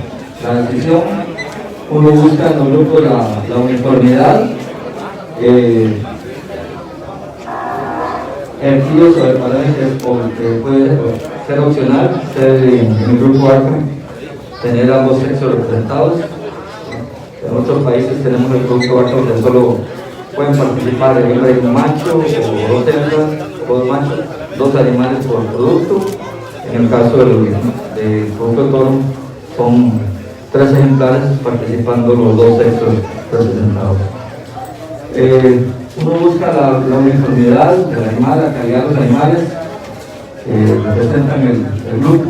Speaker 1: decisión. Uno busca en los grupos la uniformidad. El tiro sobre parámetros puede ser opcional, ser en el grupo ACA, tener ambos sexos representados. En otros países tenemos el grupo ACA donde solo pueden participar el hembra y un macho, o dos hembras, dos machos, dos animales por producto. En el caso del producto de toro son 3 ejemplares participando los dos sexos representados. Uno busca la uniformidad del animal, la calidad de los animales que representan el grupo.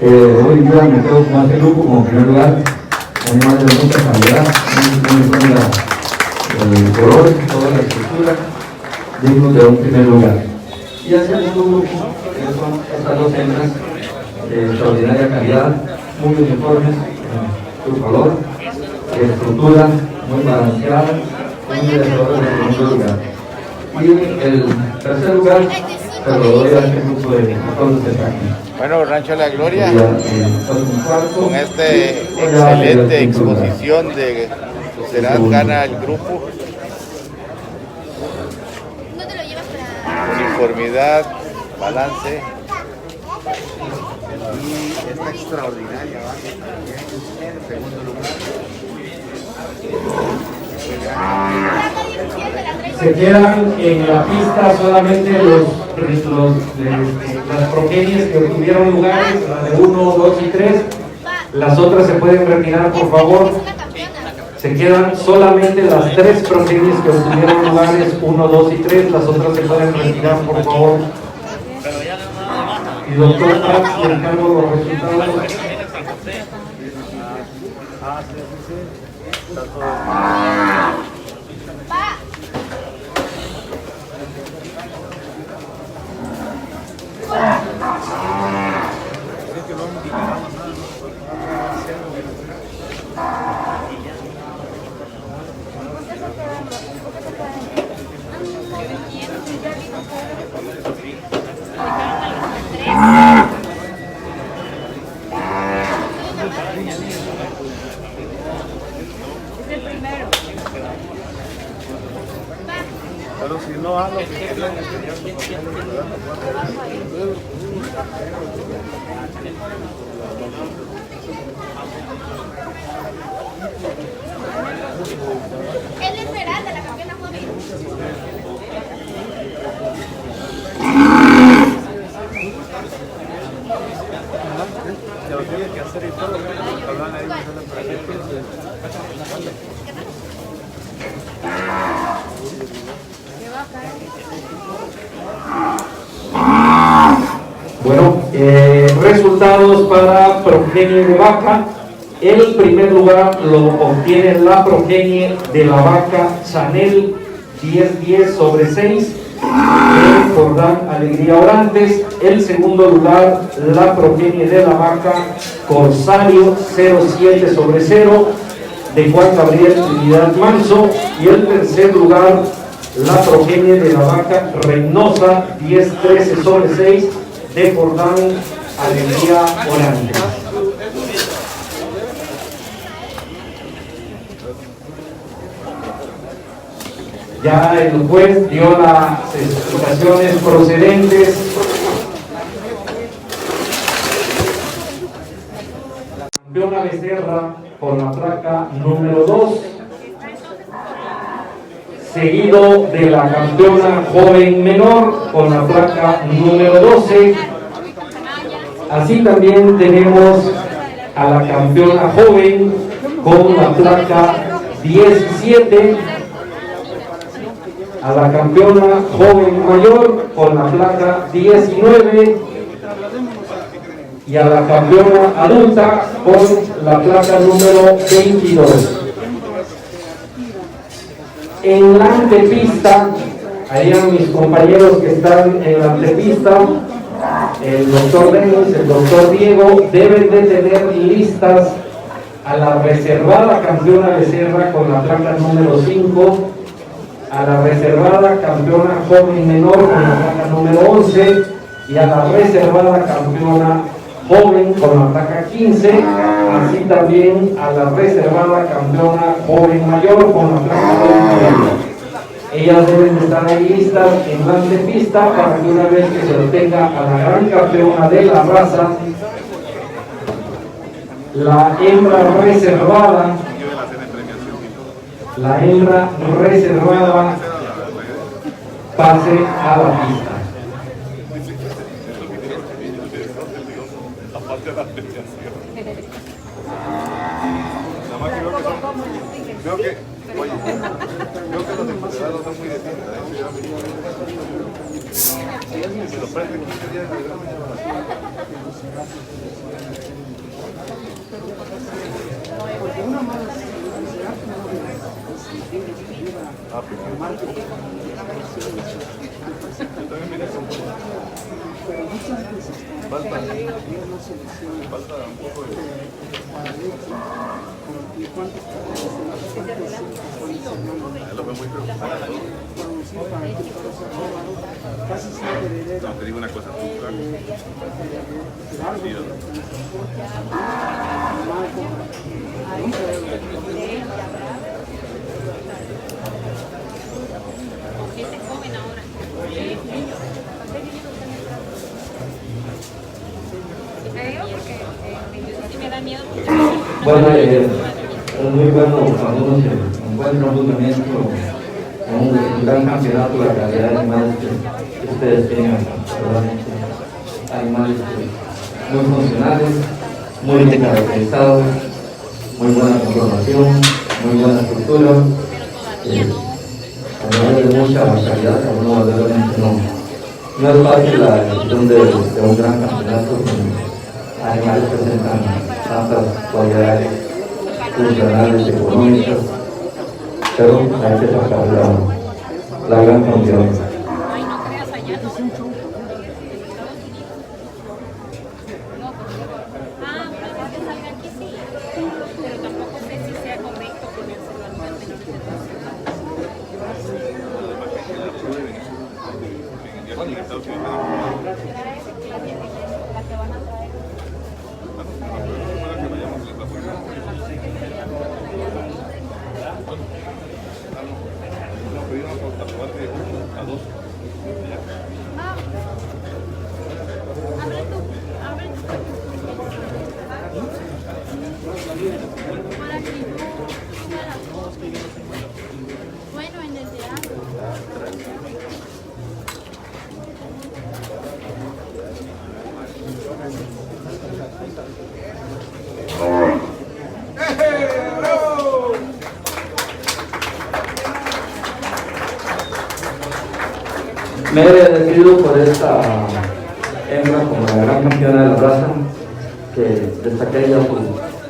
Speaker 1: Hoy día me quedo con este grupo como primer lugar, animales de mucha calidad, el color, toda la estructura, dignos de un primer lugar. Y el segundo grupo, que son estas dos hembras de extraordinaria calidad, muy uniformes en su color, estructura muy balanceada, muy merecedores del segundo lugar. Y el tercer lugar se lo doy a este grupo de todos que están aquí.
Speaker 6: Bueno, Rancho La Gloria, con esta excelente exposición de Serás gana el grupo. Uniformidad, balance y esta extraordinaria base también en segundo lugar.
Speaker 2: Se quedan en la pista solamente las progenies que obtuvieron lugares, las de 1, 2 y 3. Las otras se pueden retirar, por favor. Se quedan solamente las 3 progenies que obtuvieron lugares 1, 2 y 3. Las otras se pueden retirar, por favor. Y doctor Prats, le encargo los resultados.
Speaker 7: Pero si no hablo,
Speaker 9: Es la Esmeralda, la campeona joven.
Speaker 7: lo tiene que hacer y todo, hablan ahí,
Speaker 2: Bueno, resultados para progenie de vaca. El primer lugar lo obtiene la progenie de la vaca Chanel 10-10 sobre 6 de Jordán Alegría Orantes. El segundo lugar, la progenie de la vaca Corsario 07 sobre 0 de Juan Gabriel Trinidad Manso. Y el tercer lugar, la progenie de la vaca Reynosa 10-13 sobre 6 de Jordán Alegría Orantes. Ya el juez dio las explicaciones procedentes. La campeona Becerra con la placa número 2, seguido de la campeona joven menor con la placa número 12. Así también tenemos a la campeona joven con la placa 17, a la campeona joven mayor con la placa 19 y a la campeona adulta con la placa número 22. En la antepista, harían mis compañeros que están en la antepista, el doctor Denis, el doctor Diego, deben de tener listas a la reservada campeona Becerra con la placa número 5, a la reservada campeona joven menor con la placa número 11 y a la reservada campeona joven con la placa 15, así también a la reservada campeona joven mayor con la placa 29. Ellas deben estar ahí listas en la antepista para que una vez que se lo tenga a la gran campeona de la raza, la hembra reservada pase a la pista.
Speaker 4: Creo que los empleados son muy distintos. Si los prestan 15 días de falta un poco de... Lo veo muy preocupado. No, te digo una cosa, tú,
Speaker 1: Bueno, es muy bueno cuando uno se encuentra un movimiento con un gran campeonato de la calidad de animales que ustedes tienen, realmente animales muy funcionales, muy caracterizados, muy buena conformación, muy buena estructura, de mucha calidad, uno realmente no es fácil la elección de un gran campeonato con animales que presentan tantas cualidades funcionales, económicas, pero hay que sacar la gran confianza.
Speaker 9: Bueno, en el teatro.
Speaker 1: Me he agradecido por esta hembra como la gran campeona de la raza, que destaqué ya su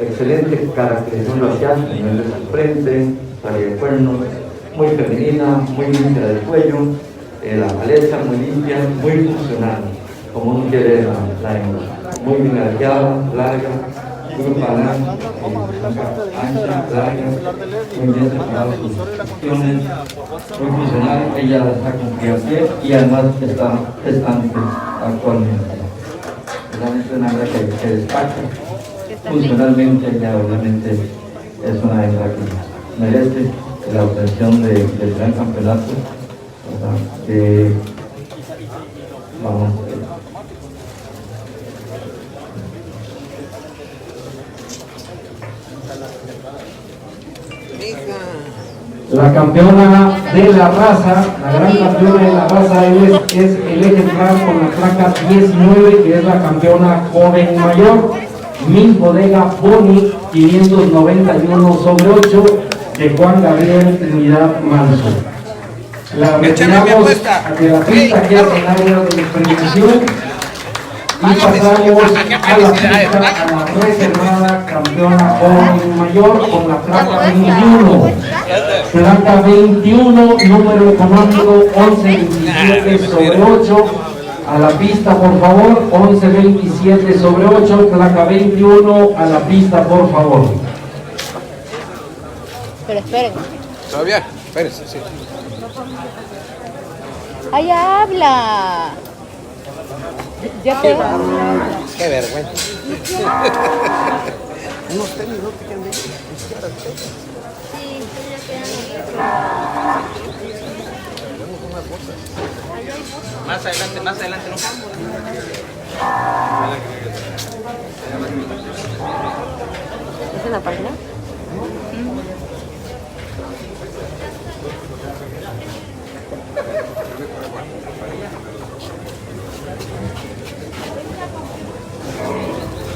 Speaker 1: excelente caracterización racial, a nivel de su frente, salida de cuernos, muy femenina, muy limpia del cuello, la paleta muy limpia, muy funcional, como uno quiere la hembra, muy bien arqueada, larga, muy panal, ancha, larga, muy bien separadas sus funciones, muy funcional. Ella está con pie y además está gestante actualmente. Realmente una hembra que destaca funcionalmente. Ella obviamente es una hembra que merece la obtención del gran campeonato. Vamos.
Speaker 2: La campeona de la raza, la gran campeona de la raza es el ejemplar con la placa 19, que es la campeona joven mayor. Min Bodega Boni 591 sobre 8 de Juan Gabriel Trinidad Manso. La retiramos de la pista que es el área de premiación y pasamos a la pista, a la reservada campeona joven mayor con la placa 21. Placa 21, número económico 1127 sobre 8. A la pista, por favor, 1127 sobre 8, placa 21, a la pista, por favor.
Speaker 3: Pero esperen.
Speaker 8: Todavía, espérense, sí.
Speaker 3: ¡Ay, habla! Ya te...
Speaker 8: Qué vergüenza. Unos tenis no te quedan bien.
Speaker 10: Más adelante, ¿no?
Speaker 3: ¿Es en la página?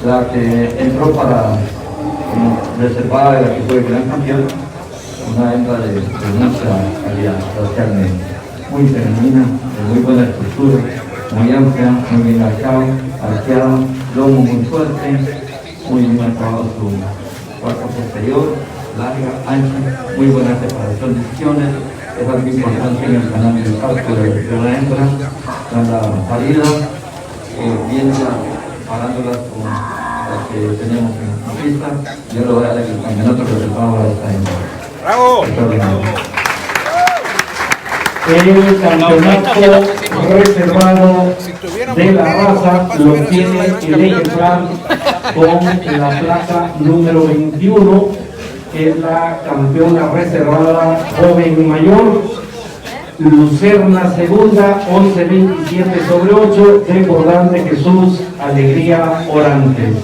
Speaker 1: La que entró para como reservada de la que fue gran campeón, una hembra de mucha calidad, socialmente, muy femenina, de muy buena estructura, muy amplia, muy bien arqueado, lomo muy fuerte, muy bien acabado su cuarto posterior, larga, ancha, muy buena separación de secciones, es algo importante en el canal del salto de una hembra, la salida, bien parándolas con las que tenemos en la pista. Yo lo voy a dar el campeonato reservado a esta hembra.
Speaker 8: ¡Bravo!
Speaker 2: El campeonato reservado de la raza lo tiene el ejemplar con la placa número 21, que es la campeona reservada joven mayor, Lucerna segunda, 1127 sobre 8, de Bordante Jesús Alegría Orantes.